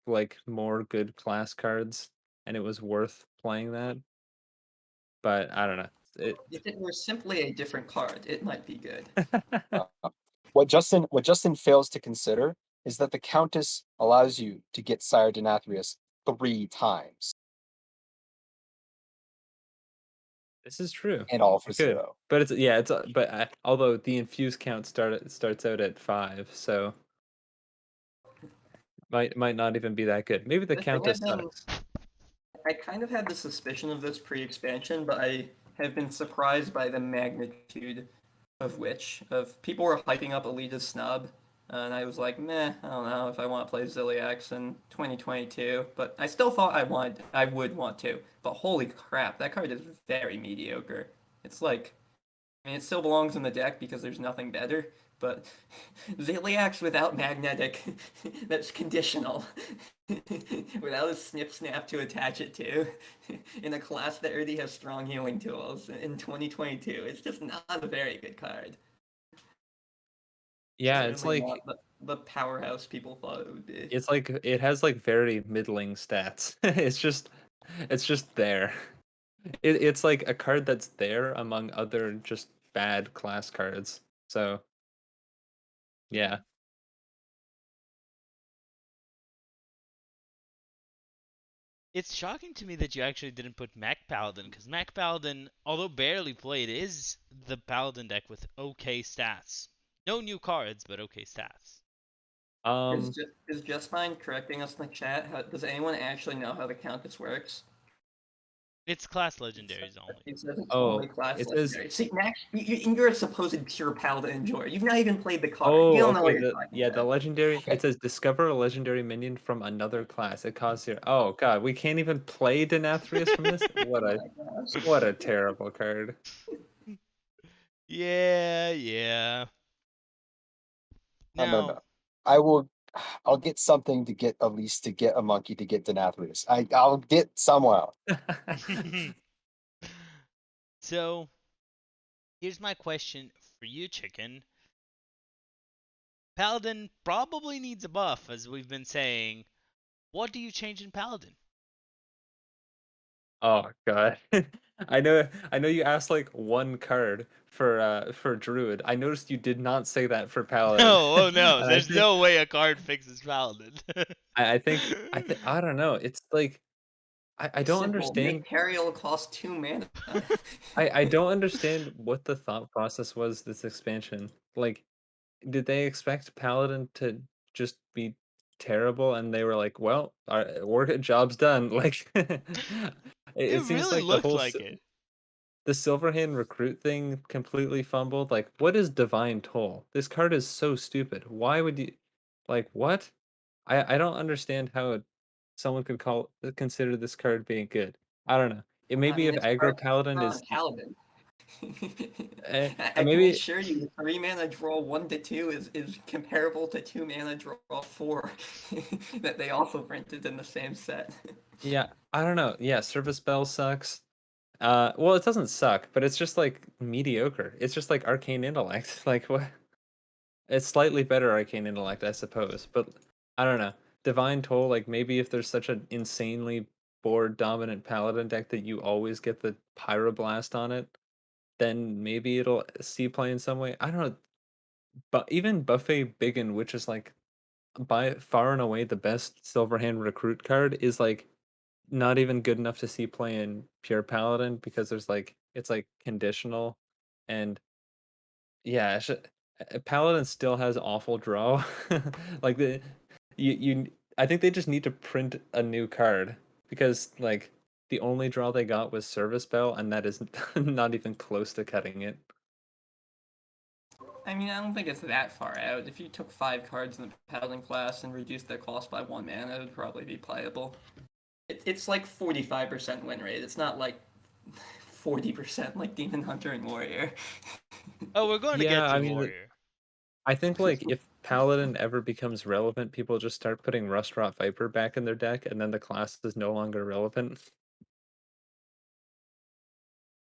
like more good class cards and it was worth playing that. But I don't know. It If it were simply a different card, it might be good. uh, what Justin fails to consider is that the Countess allows you to get Sire Denathrius 3 times This is true. and all for It could, 0. but it's yeah, but although the infuse count starts out at 5, so might not even be that good. Maybe the The thing I've countess been sucks. I kind of had the suspicion of this pre-expansion, but I have been surprised by the magnitude of which. Of people were hyping up Alita's snub, and I was like, meh, I don't know if I want to play Ziliax in 2022. But I still thought I would want to. But holy crap, that card is very mediocre. It's like I mean, it still belongs in the deck because there's nothing better, but Ziliax without magnetic, that's conditional. Without a snip snap to attach it to, in a class that already has strong healing tools in 2022, it's just not a very good card. Yeah, Certainly not the powerhouse people thought it would be. it's like it has like very middling stats. It's just there. It's like a card that's there among other just bad class cards. So yeah, It's shocking to me that you actually didn't put Mac Paladin, because Mac Paladin, although barely played, is the Paladin deck with okay stats. No new cards, but okay stats. um, Is Just Fine correcting us in the chat? Does anyone actually know how the Countess works? It's class legendaries only. He says it's only oh, class it says legendary. See, Max, you're a supposed pure paladin enjoyer. You've not even played the card. You oh, don't know what okay. you're The talking yeah, the about. legendary. Okay. It says discover a legendary minion from another class. It costs 0. Oh God, we can't even play Denathrius from this. Oh my gosh. What a terrible card. Yeah, yeah. No, Now, no. I will. I'll get something to get at least to get a monkey to get Denathrius. I'll get somehow. so here's my question for you, Chicken. Paladin probably needs a buff, as we've been saying. What do you change in Paladin? Oh god. I know you asked like one card for Druid. I noticed you did not say that for Paladin. No, oh no, And I there's think no way a card fixes Paladin. I don't know. It's like I It's don't simple. understand. Make Periel cost 2 mana. I don't understand what the thought process was this expansion. Like, did they expect Paladin to just be terrible and they were like, well, our work job's done. Like it It seems really like the looked whole like it. the Silverhand recruit thing completely fumbled. Like, what is Divine Toll? This card is so stupid. Why would you like what? I don't understand how someone could consider this card being good. I don't know. It may I be mean, if it's aggro hard paladin on is Paladin. I can maybe assure you, 3 mana draw 1 to 2 is comparable to 2 mana draw 4 that they also printed in the same set. yeah, I don't know. Yeah, Service Bell sucks. Well, it doesn't suck, but it's just like mediocre. It's just like Arcane Intellect. Like what? It's slightly better Arcane Intellect, I suppose, but I don't know. Divine Toll, like maybe if there's such an insanely board dominant paladin deck that you always get the Pyroblast on it, then maybe it'll see play in some way. I don't know. But even Buffet Biggin, which is like by far and away the best Silverhand recruit card, is like not even good enough to see play in pure paladin because there's like it's like conditional and yeah, Paladin still has awful draw. Like you I think they just need to print a new card because like the only draw they got was Service Bell and that is not even close to cutting it. I mean, I don't think it's that far out. If you took 5 cards in the Paladin class and reduced their cost by 1 mana, it would probably be playable. It's like 45% win rate. It's not like 40% like Demon Hunter and Warrior. Oh, we're going to Yeah, get I to mean Warrior. I think like if Paladin ever becomes relevant, people just start putting Rustrot Viper back in their deck and then the class is no longer relevant.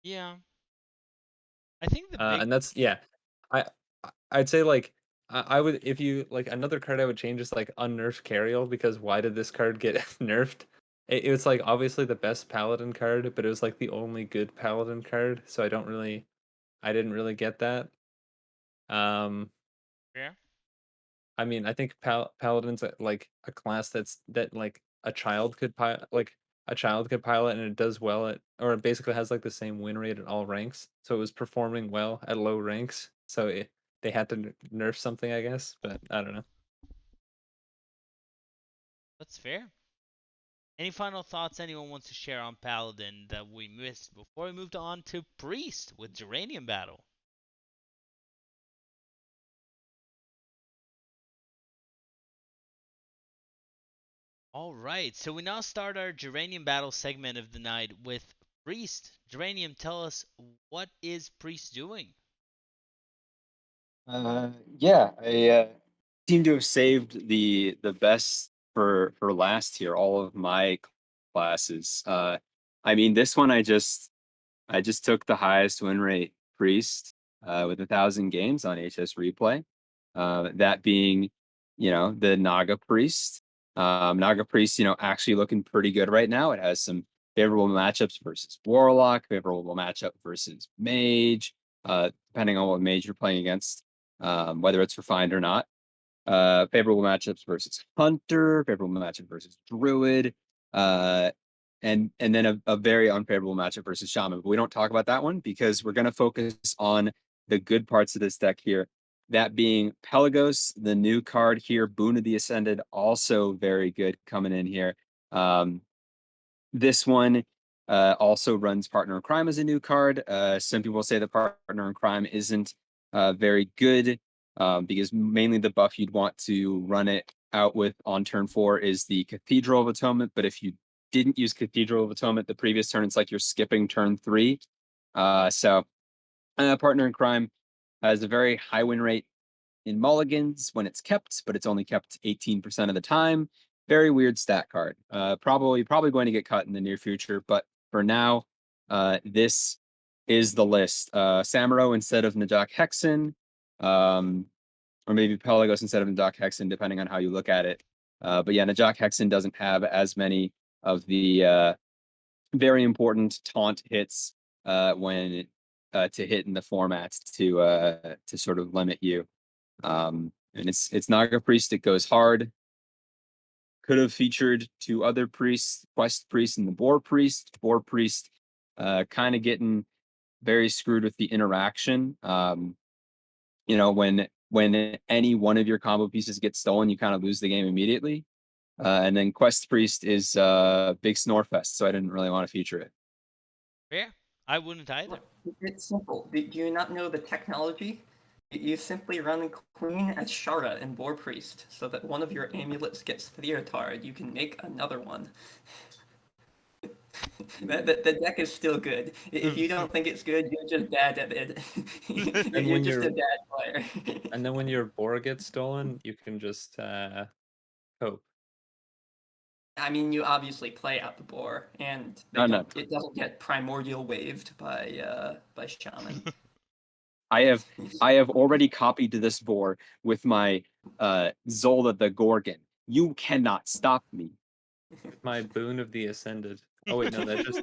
Yeah. I think the big And that's yeah. I I'd say like I would if you like another card I would change is like unnerf Cariel because why did this card get nerfed? It was like obviously the best paladin card, but it was like the only good paladin card, so I didn't really get that. Um yeah. I mean, I think paladin's like a class that like a child could pilot and it does well at or it basically has like the same win rate at all ranks. So it was performing well at low ranks. So they had to nerf something, I guess, but I don't know. That's fair. Any final thoughts anyone wants to share on Paladin that we missed before we moved on to Priest with Geranium Battle? All right, so we now start our Geranium Battle segment of the night with Priest. Geranium, tell us, what is Priest doing? Yeah, I seem to have saved the best for last here. All of my classes. I mean, this one I just took the highest win rate priest with 1,000 games on HS Replay. That being, the Naga priest. Naga priest, actually looking pretty good right now. It has some favorable matchups versus Warlock, favorable matchup versus Mage, depending on what mage you're playing against, whether it's refined or not. Favorable matchups versus Hunter, favorable matchup versus Druid, uh, and then a very unfavorable matchup versus Shaman. But we don't talk about that one because we're going to focus on the good parts of this deck here. That being Pelagos, the new card here, Boon of the Ascended, also very good coming in here. This one also runs Partner in Crime as a new card. Some people say the Partner in Crime isn't very good because mainly the buff you'd want to run it out with on turn 4 is the Cathedral of Atonement. But if you didn't use Cathedral of Atonement the previous turn, it's like you're skipping turn 3. So Partner in Crime has a very high win rate in mulligans when it's kept, but it's only kept 18% of the time. Very weird stat card. Probably going to get cut in the near future, but for now, this is the list. Samuro instead of Najak Hexen, or maybe Pelagos instead of Najak Hexen, depending on how you look at it. But yeah, Najak Hexen doesn't have as many of the very important taunt hits when to hit in the formats to sort of limit you. And it's Naga Priest. It goes hard. Could have featured two other priests, Quest Priest and the Boar Priest. Boar Priest kind of getting very screwed with the interaction. When any one of your combo pieces gets stolen, you kind of lose the game immediately. And then Quest Priest is big Snorefest, so I didn't really want to feature it. Yeah, I wouldn't either. It's simple. Do you not know the technology? You simply run Queen as Shara and Boar Priest, so that one of your amulets gets Theotard. You can make another one. The deck is still good. If you don't think it's good, you're just bad at it. And You're when just a you're bad player. and then when your boar gets stolen, you can just cope. I mean, you obviously play out the boar, and they No, no. don't. It doesn't get primordial waved by shaman. I have already copied this board with my Zola the Gorgon. You cannot stop me. My boon of the ascended. Oh wait, no, that just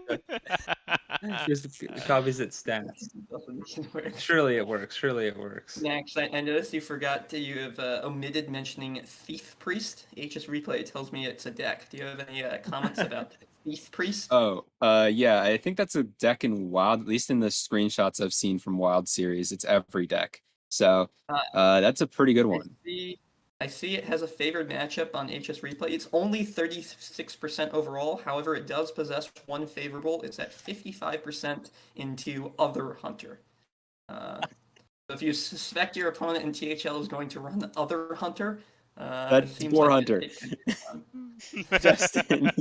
copies its stats. Doesn't work. Surely it works. Surely it works. Next, I noticed you forgot to. You have omitted mentioning Thief Priest. HS Replay tells me it's a deck. Do you have any comments about Thief Priest? Oh, yeah, I think that's a deck in Wild, at least in the screenshots I've seen from Wild series. It's every deck. So Uh, that's a pretty good I one. see. I see it has a favored matchup on HS Replay. It's only 36% overall. However, it does possess one favorable. It's at 55% into Other Hunter. So if you suspect your opponent in THL is going to run Other Hunter, it That's seems Boar like Hunter. it could be fun. Justin.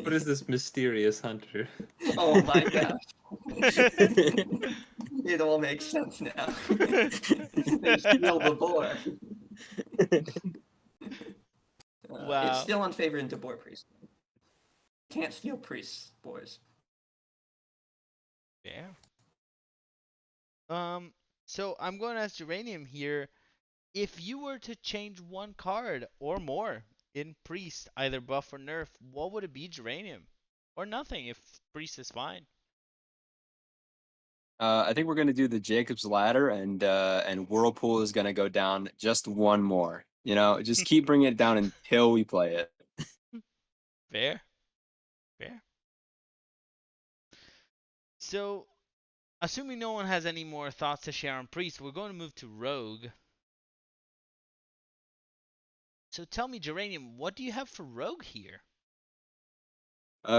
What is this mysterious hunter? Oh my gosh. It all makes sense now. They steal the boar. It's Wow. still unfavored into boar priest. Can't steal priests, boys. Yeah. So I'm going to ask Geranium here. If you were to change one card or more in Priest, either buff or nerf, what would it be, Geranium? Or nothing if Priest is fine. I think we're gonna do the Jacob's Ladder, and Whirlpool is gonna go down just one more. Just keep bringing it down until we play it. Fair. Fair. So, assuming no one has any more thoughts to share on Priest, we're going to move to Rogue. So tell me, Geranium, what do you have for Rogue here?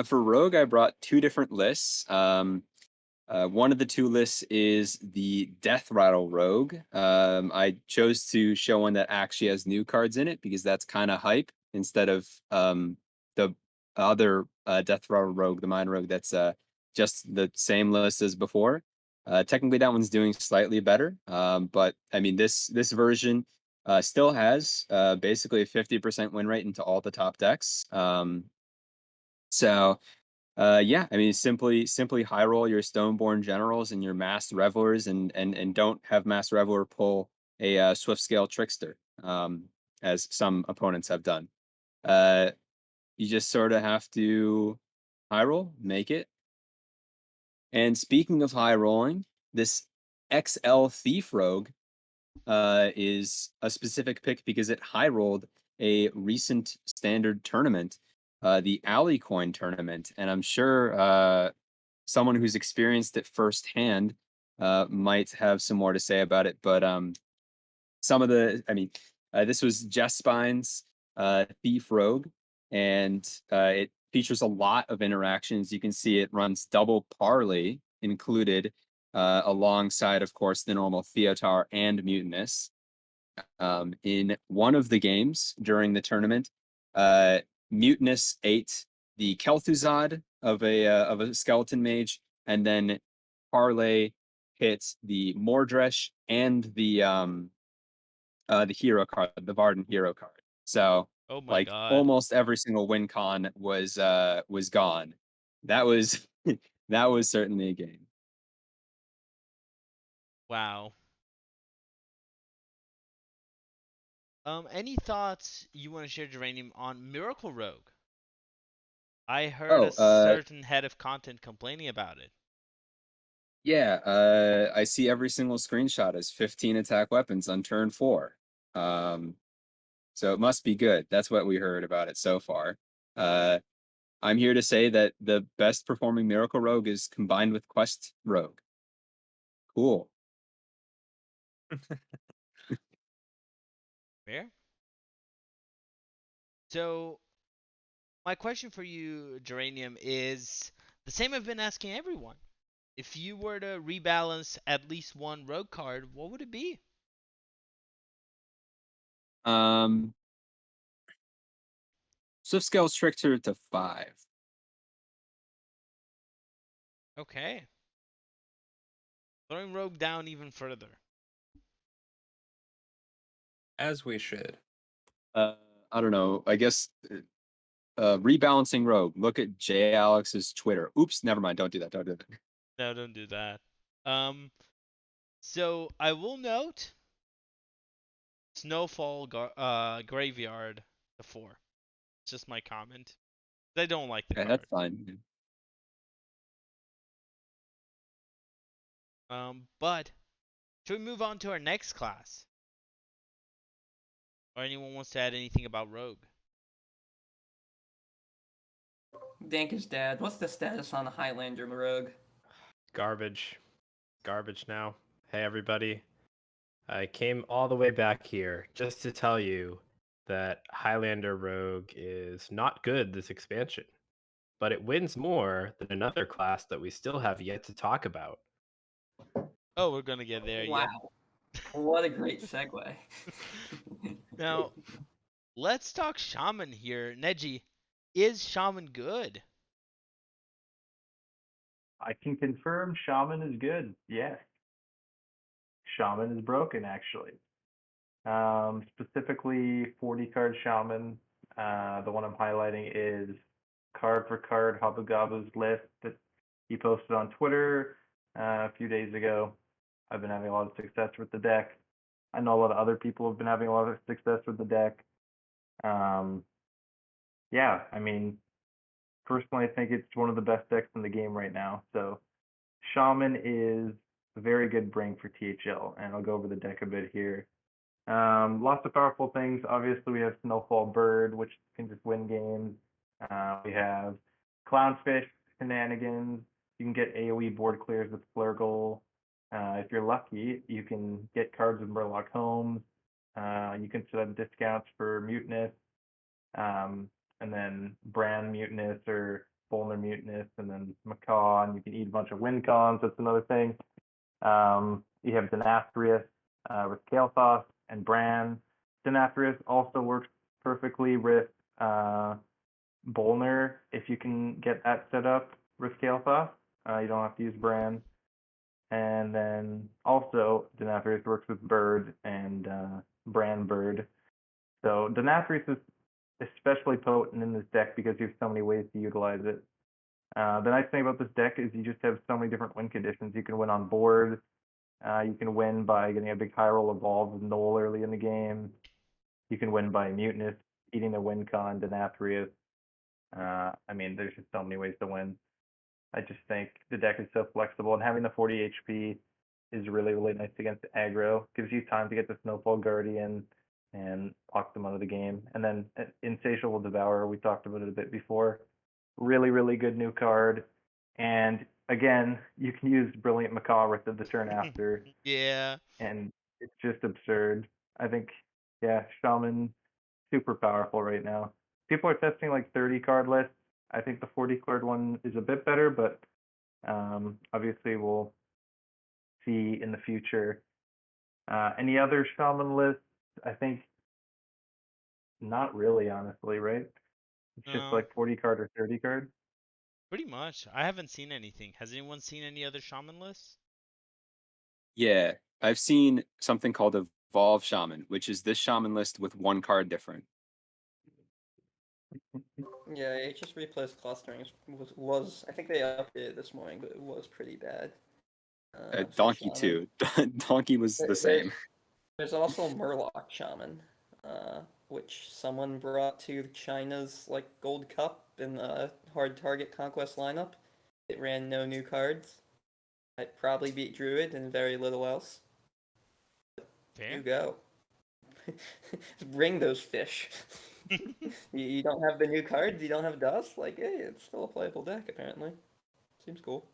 For Rogue, I brought two different lists. One of the two lists is the Death Rattle Rogue. I chose to show one that actually has new cards in it because that's kind of hype instead of the other Death Rattle Rogue, the Mind Rogue, that's just the same list as before. Technically, that one's doing slightly better, but I mean this version still has basically a 50% win rate into all the top decks. So yeah, I mean, simply high roll your Stoneborn Generals and your Masked Revelers, and don't have Masked Reveler pull a Swift Scale Trickster, as some opponents have done. Uh, you just sort of have to high roll, make it. And speaking of high rolling, this XL Thief Rogue is a specific pick because it high rolled a recent standard tournament, the Alley Coin tournament, and I'm sure someone who's experienced it firsthand might have some more to say about it. But this was Jespine's Thief Rogue, and it features a lot of interactions. You can see it runs double Parley included, alongside, of course, the normal Theotar and Mutinous. In one of the games during the tournament, Mutinous ate the Kel'Thuzad of a skeleton mage, and then Parlay hit the Mordresh and the hero card, the Varden hero card. So Oh my like god. almost every single win con was gone. That was that was certainly a game. Wow. Any thoughts you want to share, Geranium, on Miracle Rogue? I heard a Oh, certain head of content complaining about it. yeah. I see every single screenshot as 15 attack weapons on turn 4. So it must be good. That's what we heard about it so far. I'm here to say that the best performing Miracle Rogue is combined with Quest Rogue. Cool. Fair. So my question for you, Geranium, is the same I've been asking everyone. If you were to rebalance at least one rogue card, what would it be? Um, Swift Scale Trickster to 5. Okay. Throwing rogue down even further. As we should. I don't know. I guess rebalancing Rogue. Look at J Alex's Twitter. Oops, never mind. Don't do that. Don't do that. No, don't do that. So I will note Snowfall Graveyard to 4. It's just my comment. I don't like the Okay, that's card. fine. But should we move on to our next class? Or anyone wants to add anything about Rogue? Danker's dad, what's the status on the Highlander Rogue? Garbage. Garbage now. Hey, everybody. I came all the way back here just to tell you that Highlander Rogue is not good this expansion, but it wins more than another class that we still have yet to talk about. Oh, we're gonna get there. Wow. Yep. What a great segue. Now, let's talk Shaman here. Neji, is Shaman good? I can confirm Shaman is good. Yes. Shaman is broken, actually. Specifically, 40 card Shaman. The one I'm highlighting is card for card Habugabu's list that he posted on Twitter a few days ago. I've been having a lot of success with the deck. I know a lot of other people have been having a lot of success with the deck. Yeah, I mean, personally, I think it's one of the best decks in the game right now. So Shaman is a very good bring for THL, and I'll go over the deck a bit here. Lots of powerful things. Obviously, we have Snowfall Bird, which can just win games. We have Clownfish, Shenanigans. You can get AoE board clears with Flurgle. If you're lucky, you can get cards with Murloc Holmes. You can set up discounts for Mutinous, and then Brand Mutinous or Bolner Mutinous, and then Macaw, and you can eat a bunch of win cons. That's another thing. You have Denathrius with Kael'thas and Bran. Denathrius also works perfectly with Bolner if you can get that set up with Kael'thas. You don't have to use Bran. And then also Denathrius works with Bird and Bran Bird. So Denathrius is especially potent in this deck because you have so many ways to utilize it. The nice thing about this deck is you just have so many different win conditions. You can win on board. You can win by getting a big high roll evolved with Null early in the game. You can win by Mutinous, eating the win con, Denathrius. I mean, there's just so many ways to win. I just think the deck is so flexible, and having the 40 HP is really, really nice against aggro. Gives you time to get the Snowfall Guardian and lock them out of the game. And then Insatiable Devourer, we talked about it a bit before. Really, really good new card. And again, you can use Brilliant Macaw with the turn after, Yeah. and it's just absurd. I think, yeah, Shaman, super powerful right now. People are testing like 30 card lists. I think the 40 card one is a bit better, but obviously we'll see in the future. Any other Shaman lists? I think not really, honestly, right? It's just No, like 40 card or 30 card. pretty much. I haven't seen anything. Has anyone seen any other Shaman lists? Yeah, I've seen something called Evolve Shaman, which is this Shaman list with one card different. Yeah, HS Replays clustering was I think they updated this morning, but it was pretty bad. For Donkey Shaman. too. Donkey was the There's same. there's also Murloc Shaman, which someone brought to China's like Gold Cup in the hard target conquest lineup. It ran no new cards. I'd probably beat Druid and very little else. You Fair. go. Bring those fish. You don't have the new cards, you don't have dust. Like, hey, it's still a playable deck apparently. Seems cool.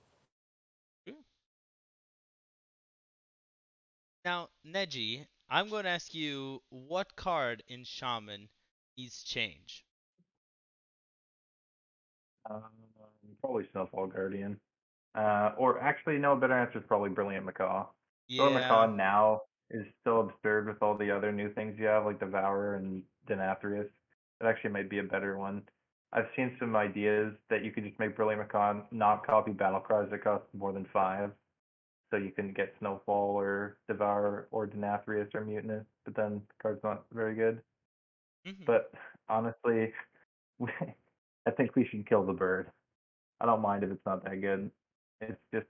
Now, Neji, I'm going to ask you what card in Shaman needs change? Um, Probably Snowfall Guardian. Or actually, no, a better answer is probably Brilliant Macaw. Brilliant Yeah. Macaw now is so absurd with all the other new things you have, like Devourer and Denathrius. It actually might be a better one. I've seen some ideas that you could just make Brilliant Macaw not copy battle cries that cost more than 5. So you can get Snowfall or Devourer or Denathrius or Mutinous, but then the card's not very good. Hmm. But honestly, I think we should kill the bird. I don't mind if it's not that good. It's just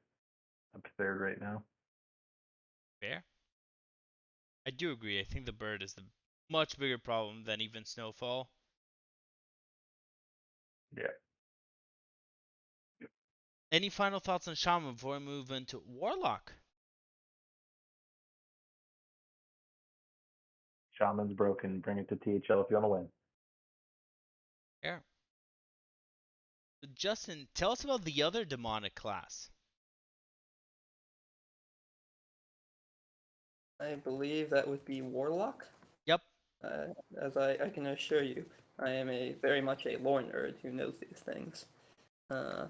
absurd right now. Fair. I do agree. I think the bird is the much bigger problem than even Snowfall. Yeah. Any final thoughts on Shaman before we move into Warlock? Shaman's broken. Bring it to THL if you want to win. Yeah. Justin, tell us about the other demonic class. I believe that would be Warlock. Yep. As I can assure you, I am a very much a lore nerd who knows these things. Uh,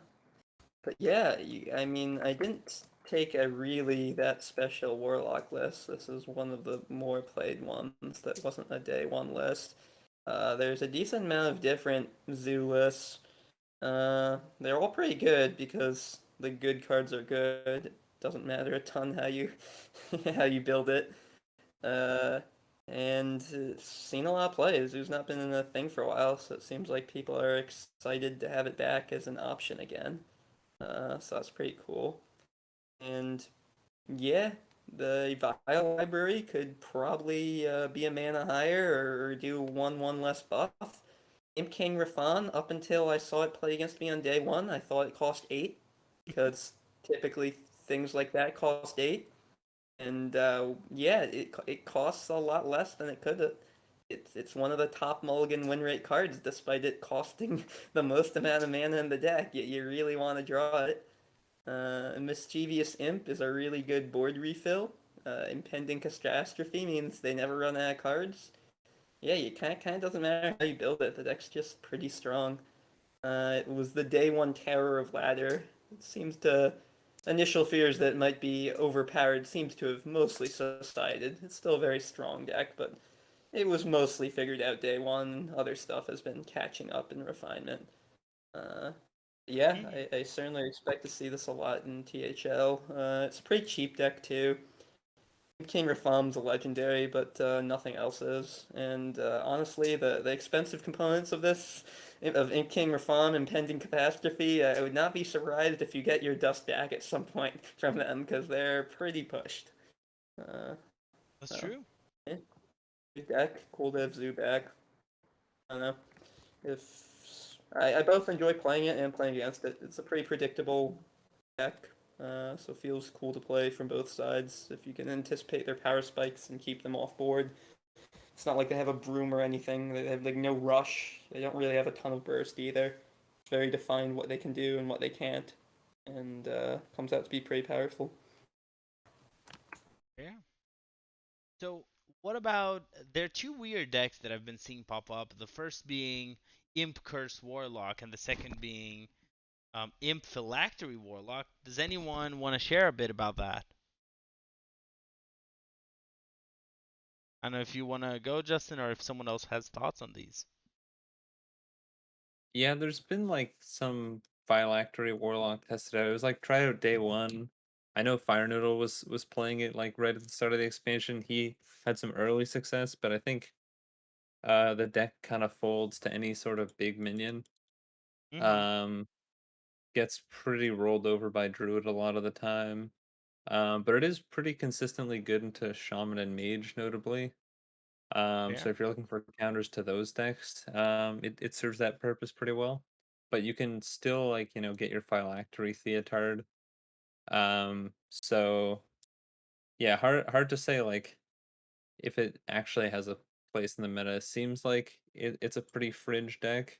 but yeah, I mean, I didn't take a really that special Warlock list. This is one of the more played ones that wasn't a day one list. There's a decent amount of different zoo lists. They're all pretty good because the good cards are good. It doesn't matter a ton how you how you build it. Uh, and it's seen a lot of plays. Who's not been in a thing for a while, so it seems like people are excited to have it back as an option again. So that's pretty cool. And yeah, the Vial Library could probably be a mana higher or do 1/1 less buff. Imp King Rafan, up until I saw it play against me on day one, I thought it cost 8, because typically things like that cost 8. And yeah, it costs a lot less than it could have. It's one of the top mulligan win rate cards, despite it costing the most amount of mana in the deck. You really want to draw it. Mischievous Imp is a really good board refill. Impending Catastrophe means they never run out of cards. Yeah, you kind of doesn't matter how you build it. The deck's just pretty strong. It was the day one terror of ladder. It seems to initial fears that it might be overpowered seems to have mostly subsided. It's still a very strong deck, but it was mostly figured out day one. Other stuff has been catching up in refinement. Uh, yeah, Hmm. I certainly expect to see this a lot in THL. It's a pretty cheap deck too. King Rafam's a legendary, but nothing else is. And honestly, the expensive components of this, of King Rafam Impending Catastrophe, I would not be surprised if you get your dust back at some point from them, because they're pretty pushed. Uh, That's so, true. yeah, good deck, cool to have Zoo back. I don't know. If I both enjoy playing it and playing against it. It's a pretty predictable deck, so it feels cool to play from both sides. If you can anticipate their power spikes and keep them off board, it's not like they have a broom or anything. They have like no rush. They don't really have a ton of burst either. It's very defined what they can do and what they can't, and comes out to be pretty powerful. Yeah. So, what about there are two weird decks that I've been seeing pop up. The first being Imp Curse Warlock, and the second being Imp Phylactery Warlock. Does anyone want to share a bit about that? I don't know if you want to go, Justin, or if someone else has thoughts on these. Yeah, there's been like some phylactery warlock tested out. It was like tried out day one. I know Fire Noodle was playing it like right at the start of the expansion. He had some early success, but I think the deck kind of folds to any sort of big minion. Mm-hmm. Um Gets pretty rolled over by Druid a lot of the time. But it is pretty consistently good into Shaman and Mage, notably. So Fair. if you're looking for counters to those decks, it serves that purpose pretty well. But you can still get your Phylactery Theatard. So yeah, hard to say if it actually has a place in the meta. Seems like it's a pretty fringe deck.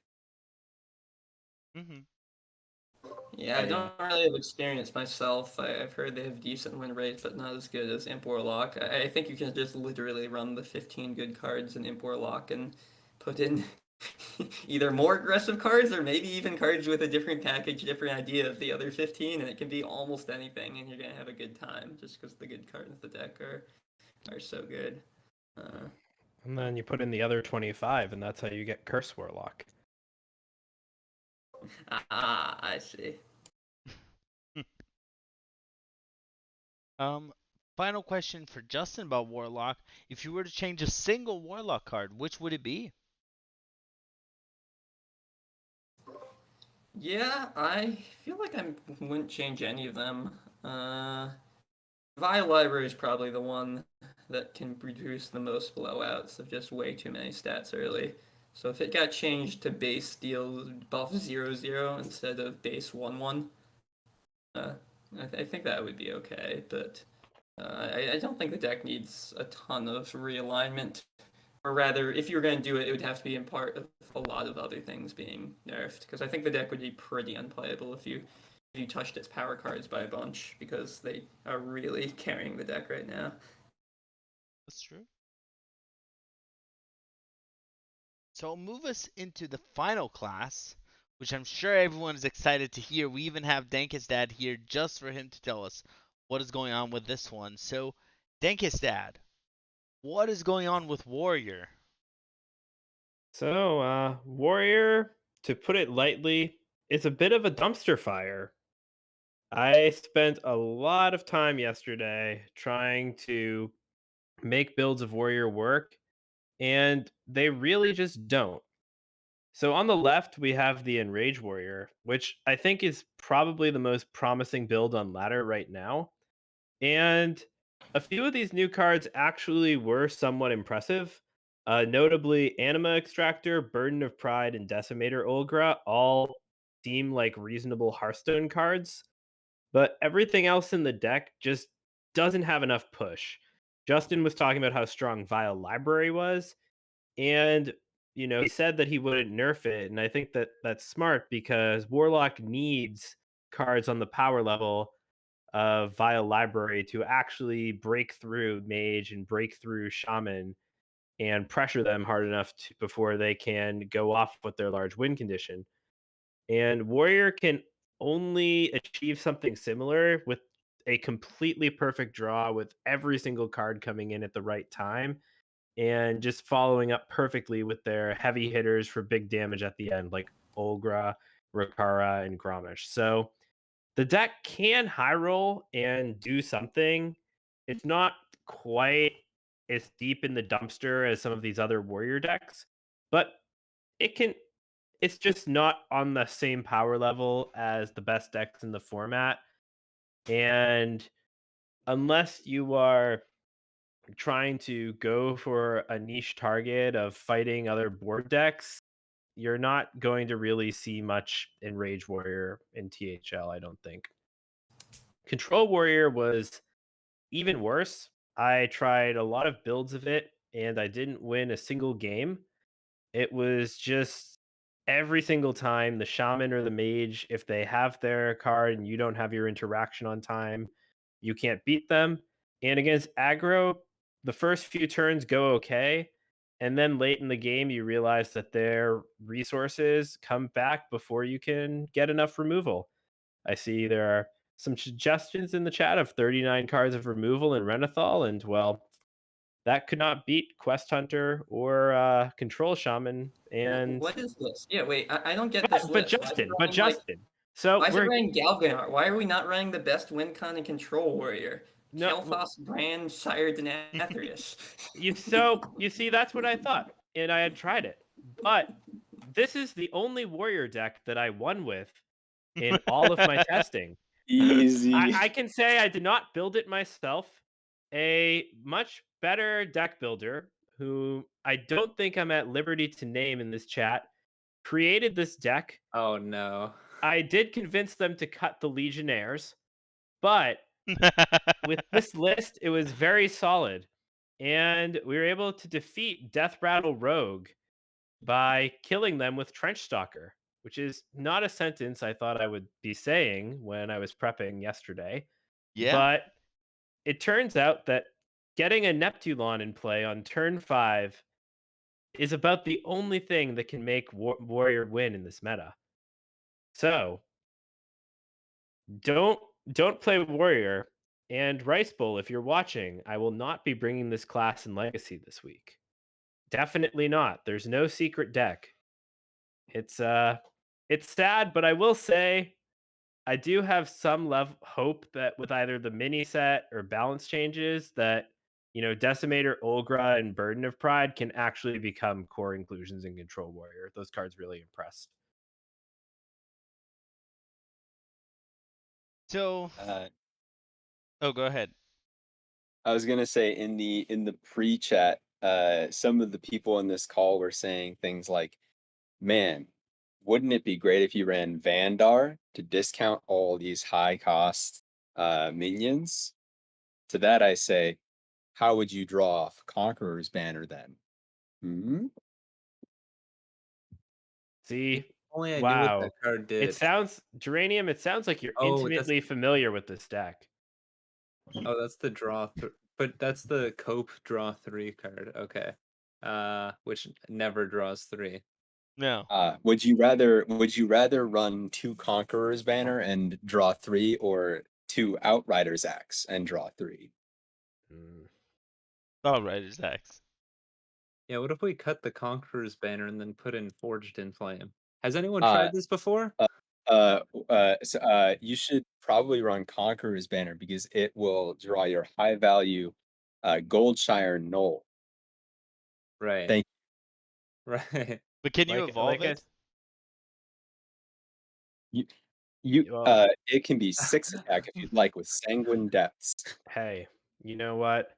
Mm-hmm. Yeah, I But yeah. don't really have experience myself. I've heard they have decent win rates, but not as good as Imp Warlock. I think you can just literally run the 15 good cards in Imp Warlock and put in either more aggressive cards or maybe even cards with a different package, different idea of the other 15, and it can be almost anything, and you're gonna have a good time just because the good cards of the deck are so good. And then you put in the other 25, and that's how you get Curse Warlock. I see. Final question for Justin about Warlock. If you were to change a single Warlock card, which would it be? Yeah, I feel like I wouldn't change any of them. Vile Library is probably the one that can produce the most blowouts of just way too many stats early. So if it got changed to base deal buff 0/0 instead of base 1/1, I think that would be okay. But I don't think the deck needs a ton of realignment. Or rather, if you were going to do it, it would have to be in part of a lot of other things being nerfed. Because I think the deck would be pretty unplayable if you touched its power cards by a bunch, because they are really carrying the deck right now. That's true. So I'll move us into the final class, which I'm sure everyone is excited to hear. We even have Dankestad here just for him to tell us what is going on with this one. So, Dankestad, what is going on with Warrior? So, Warrior, to put it lightly, is a bit of a dumpster fire. I spent a lot of time yesterday trying to make builds of Warrior work, and they really just don't. So on the left, we have the Enrage Warrior, which I think is probably the most promising build on ladder right now. And a few of these new cards actually were somewhat impressive. Notably, Anima Extractor, Burden of Pride, and Decimator Olgra all seem like reasonable Hearthstone cards, but everything else in the deck just doesn't have enough push. Justin was talking about how strong Vile Library was, and he said that he wouldn't nerf it, and I think that that's smart because Warlock needs cards on the power level of Vile Library to actually break through Mage and break through Shaman and pressure them hard enough before they can go off with their large win condition. And Warrior can only achieve something similar with a completely perfect draw with every single card coming in at the right time and just following up perfectly with their heavy hitters for big damage at the end, like Olgra, Rakara, and Grommash. So the deck can high roll and do something. It's not quite as deep in the dumpster as some of these other warrior decks, but it can it's just not on the same power level as the best decks in the format. And unless you are trying to go for a niche target of fighting other board decks, you're not going to really see much in Rage Warrior in THL, I don't think. Control Warrior was even worse. I tried a lot of builds of it and I didn't win a single game. It was just every single time the shaman or the mage, if they have their card and you don't have your interaction on time, you can't beat them. And against aggro, the first few turns go okay. And then late in the game, you realize that their resources come back before you can get enough removal. I see there are some suggestions in the chat of 39 cards of removal in Renathal, and well, that could not beat Quest Hunter or Control Shaman. And What is this? Yeah, wait, I don't get this but list. Justin. So Why is it we're running Galganar? Why are we not running the best win con and control warrior? no Kel'Thas, Brand, Sire Denathrius. you see that's what I thought, and I had tried it, but this is the only warrior deck that I won with in all of my testing. Easy. I can say I did not build it myself. A much better deck builder who I don't think I'm at liberty to name in this chat, created this deck. Oh no. I did convince them to cut the Legionnaires, but with this list, it was very solid. And we were able to defeat Death Rattle Rogue by killing them with Trench Stalker, which is not a sentence I thought I would be saying when I was prepping yesterday. Yeah. But it turns out that getting a Neptulon in play on turn 5 is about the only thing that can make Warrior win in this meta. So don't don't play Warrior. And Rice Bowl, if you're watching, I will not be bringing this class in Legacy this week. Definitely not. There's no secret deck. It's sad, but I will say I do have some hope that with either the mini set or balance changes that Decimator, Olgra, and Burden of Pride can actually become core inclusions in Control Warrior. Those cards really impressed. So, Uh, oh, go ahead. I was gonna say in the pre-chat, some of the people in this call were saying things like, "Man, wouldn't it be great if you ran Vandar to discount all these high cost minions?" To that I say, how would you draw off Conqueror's Banner then? Hmm? If See, only I knew what that wow, card it did. sounds Geranium. It sounds like you're Oh, that's intimately familiar with this deck. that's the but that's the Cope draw 3 card. Okay. Which never draws 3. No. Would you rather run two Conqueror's Banner and draw 3, or two Outriders Axe and draw 3? Mm. All right, it's X. Yeah, what if we cut the Conqueror's banner and then put in Forged in Flame? Has anyone Uh, tried this before? you should probably run Conqueror's Banner because it will draw your high value Goldshire Knoll. Right. Thank Right. But can you Like evolve I it? you. well, It can be 6 attack if you'd like with Sanguine Depths. hey, you know what?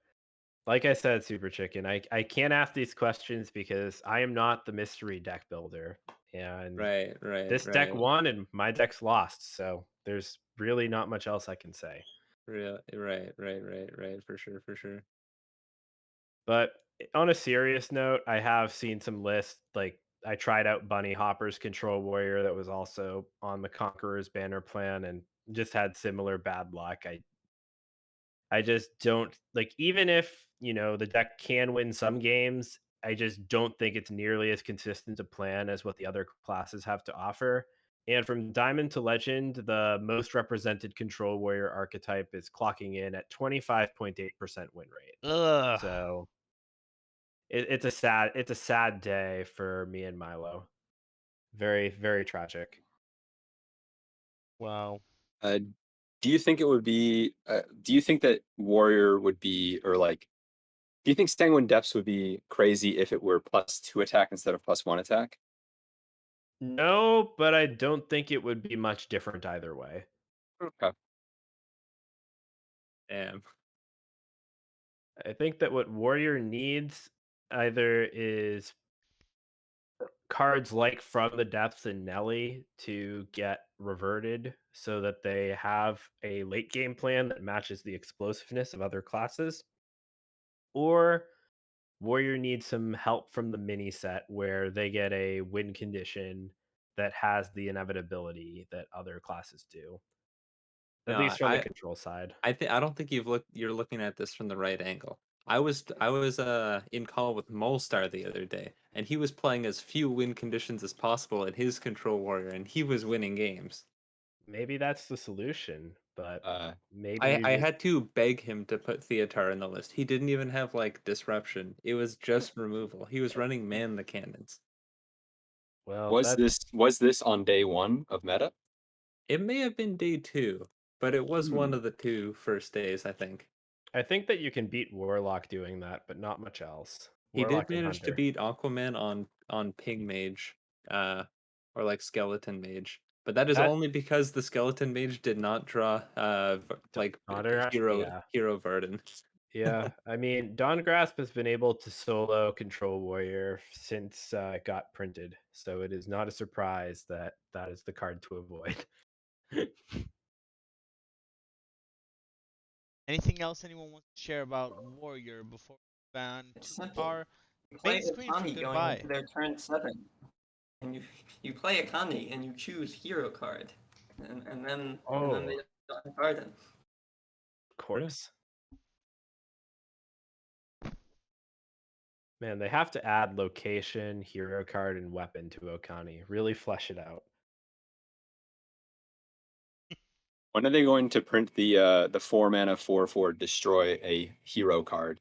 Like I said, Super Chicken, I can't ask these questions because I am not the mystery deck builder. And Right, right, this deck right. won and my deck's lost. So there's really not much else I can say. Real, right, right, right, right. For sure, for sure. But on a serious note, I have seen some lists. Like I tried out Bunny Hopper's Control Warrior that was also on the Conqueror's banner plan and just had similar bad luck. I just don't like even if, the deck can win some games, I just don't think it's nearly as consistent a plan as what the other classes have to offer. And from Diamond to Legend, the most represented Control Warrior archetype is clocking in at 25.8% win rate. Ugh. So it's a sad day for me and Milo. Very, very tragic. Wow. Uh, do you think it would be? Do you think that Warrior would be, or like, do you think Sanguine Depths would be crazy if it were +2 attack instead of +1 attack? No, but I don't think it would be much different either way. Okay. Damn. I think that what Warrior needs either is cards like From the Depths and Nelly to get reverted so that they have a late game plan that matches the explosiveness of other classes, or Warrior needs some help from the mini set where they get a win condition that has the inevitability that other classes do, at No, least from the control side. I don't think you're looking at this from the right angle. I was in call with Molestar the other day, and he was playing as few win conditions as possible in his control warrior, and he was winning games. Maybe that's the solution, but Uh, maybe I you I just had to beg him to put Theotar in the list. He didn't even have like disruption. It was just removal. He was running Man the Cannons. well, that's was this on day 1 of meta? It may have been day 2, but it was one Hmm. of the 2 first days, I think. I think that you can beat Warlock doing that, but not much else. He did Warlock and manage to Hunter. beat Aquaman on Ping Mage, uh, or like Skeleton Mage, but that is That only because the Skeleton Mage did not draw Hunter, hero yeah. hero Varden. Yeah, I mean, Dawn Grasp has been able to solo Control Warrior since it got printed, so it is not a surprise that that is the card to avoid. Anything else anyone wants to share about Warrior before we move on It's to simple. our You main play screen for Akani going goodbye? into their turn 7, and you play Akani and you choose hero card, and then they Oh, don't garden. of course. Man, they have to add location, hero card, and weapon to Okani. Really flesh it out. When are they going to print the 4 mana 4/4 destroy a hero card?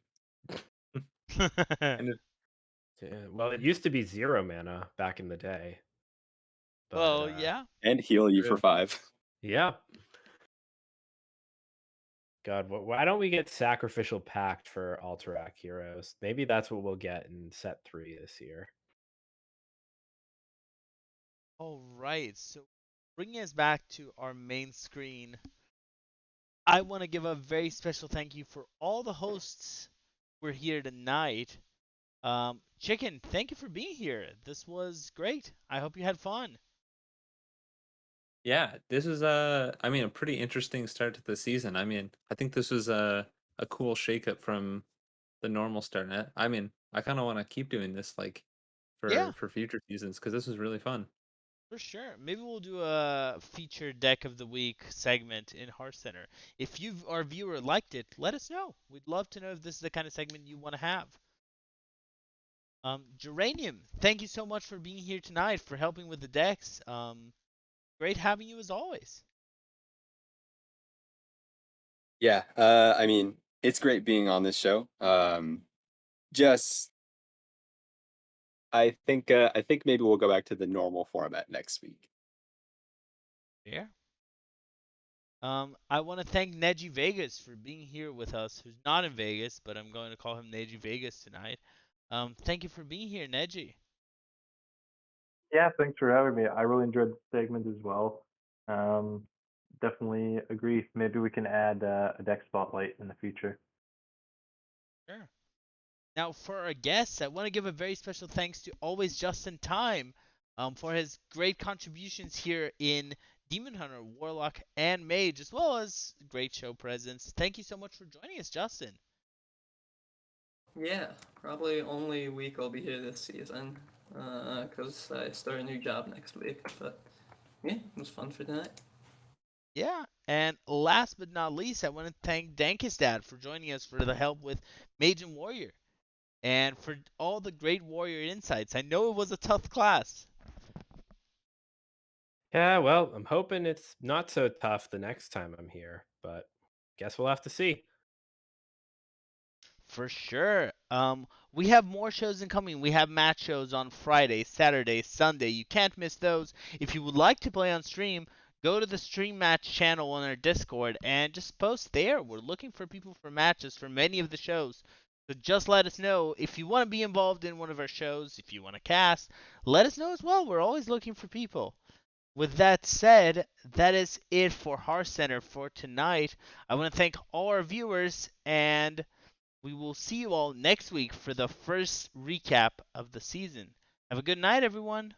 And well, it used to be 0 mana back in the day, but Well, yeah. And heal you for good. 5. Yeah. God, why don't we get Sacrificial Pact for Alterac heroes? Maybe that's what we'll get in set 3 this year. All right. So, bringing us back to our main screen, I want to give a very special thank you for all the hosts who are here tonight. Chicken, thank you for being here. This was great. I hope you had fun. Yeah, this is I mean, a pretty interesting start to the season. I mean, I think this was a cool shakeup from the normal start. I mean, I kind of want to keep doing this like Yeah, for future seasons because this was really fun. for sure. Maybe we'll do a featured deck of the week segment in Hearthcenter. If you, our viewer, liked it, let us know. We'd love to know if this is the kind of segment you want to have. Geranium, thank you so much for being here tonight, for helping with the decks. Great having you as always. Yeah, I mean, it's great being on this show. Just I think maybe we'll go back to the normal format next week. Yeah. I want to thank Neji Vegas for being here with us, who's not in Vegas, but I'm going to call him Neji Vegas tonight. Thank you for being here, Neji. Yeah, thanks for having me. I really enjoyed the segment as well. Um, Definitely agree. Maybe we can add a deck spotlight in the future. Sure. Now, for our guests, I want to give a very special thanks to Always Just in Time for his great contributions here in Demon Hunter, Warlock, and Mage, as well as great show presence. Thank you so much for joining us, Justin. Yeah, probably only week I'll be here this season, because I start a new job next week. But yeah, it was fun for tonight. Yeah, and last but not least, I want to thank Dankistad for joining us for the help with Mage and Warrior, and for all the great Warrior insights. I know it was a tough class. Yeah, well, I'm hoping it's not so tough the next time I'm here, but guess we'll have to see. For sure. We have more shows incoming. We have match shows on Friday, Saturday, Sunday. You can't miss those. If you would like to play on stream, go to the Stream Match channel on our Discord and just post there. We're looking for people for matches for many of the shows. So just let us know if you want to be involved in one of our shows, if you want to cast, let us know as well. We're always looking for people. With that said, that is it for Hearthcenter for tonight. I want to thank all our viewers, and we will see you all next week for the first recap of the season. Have a good night, everyone.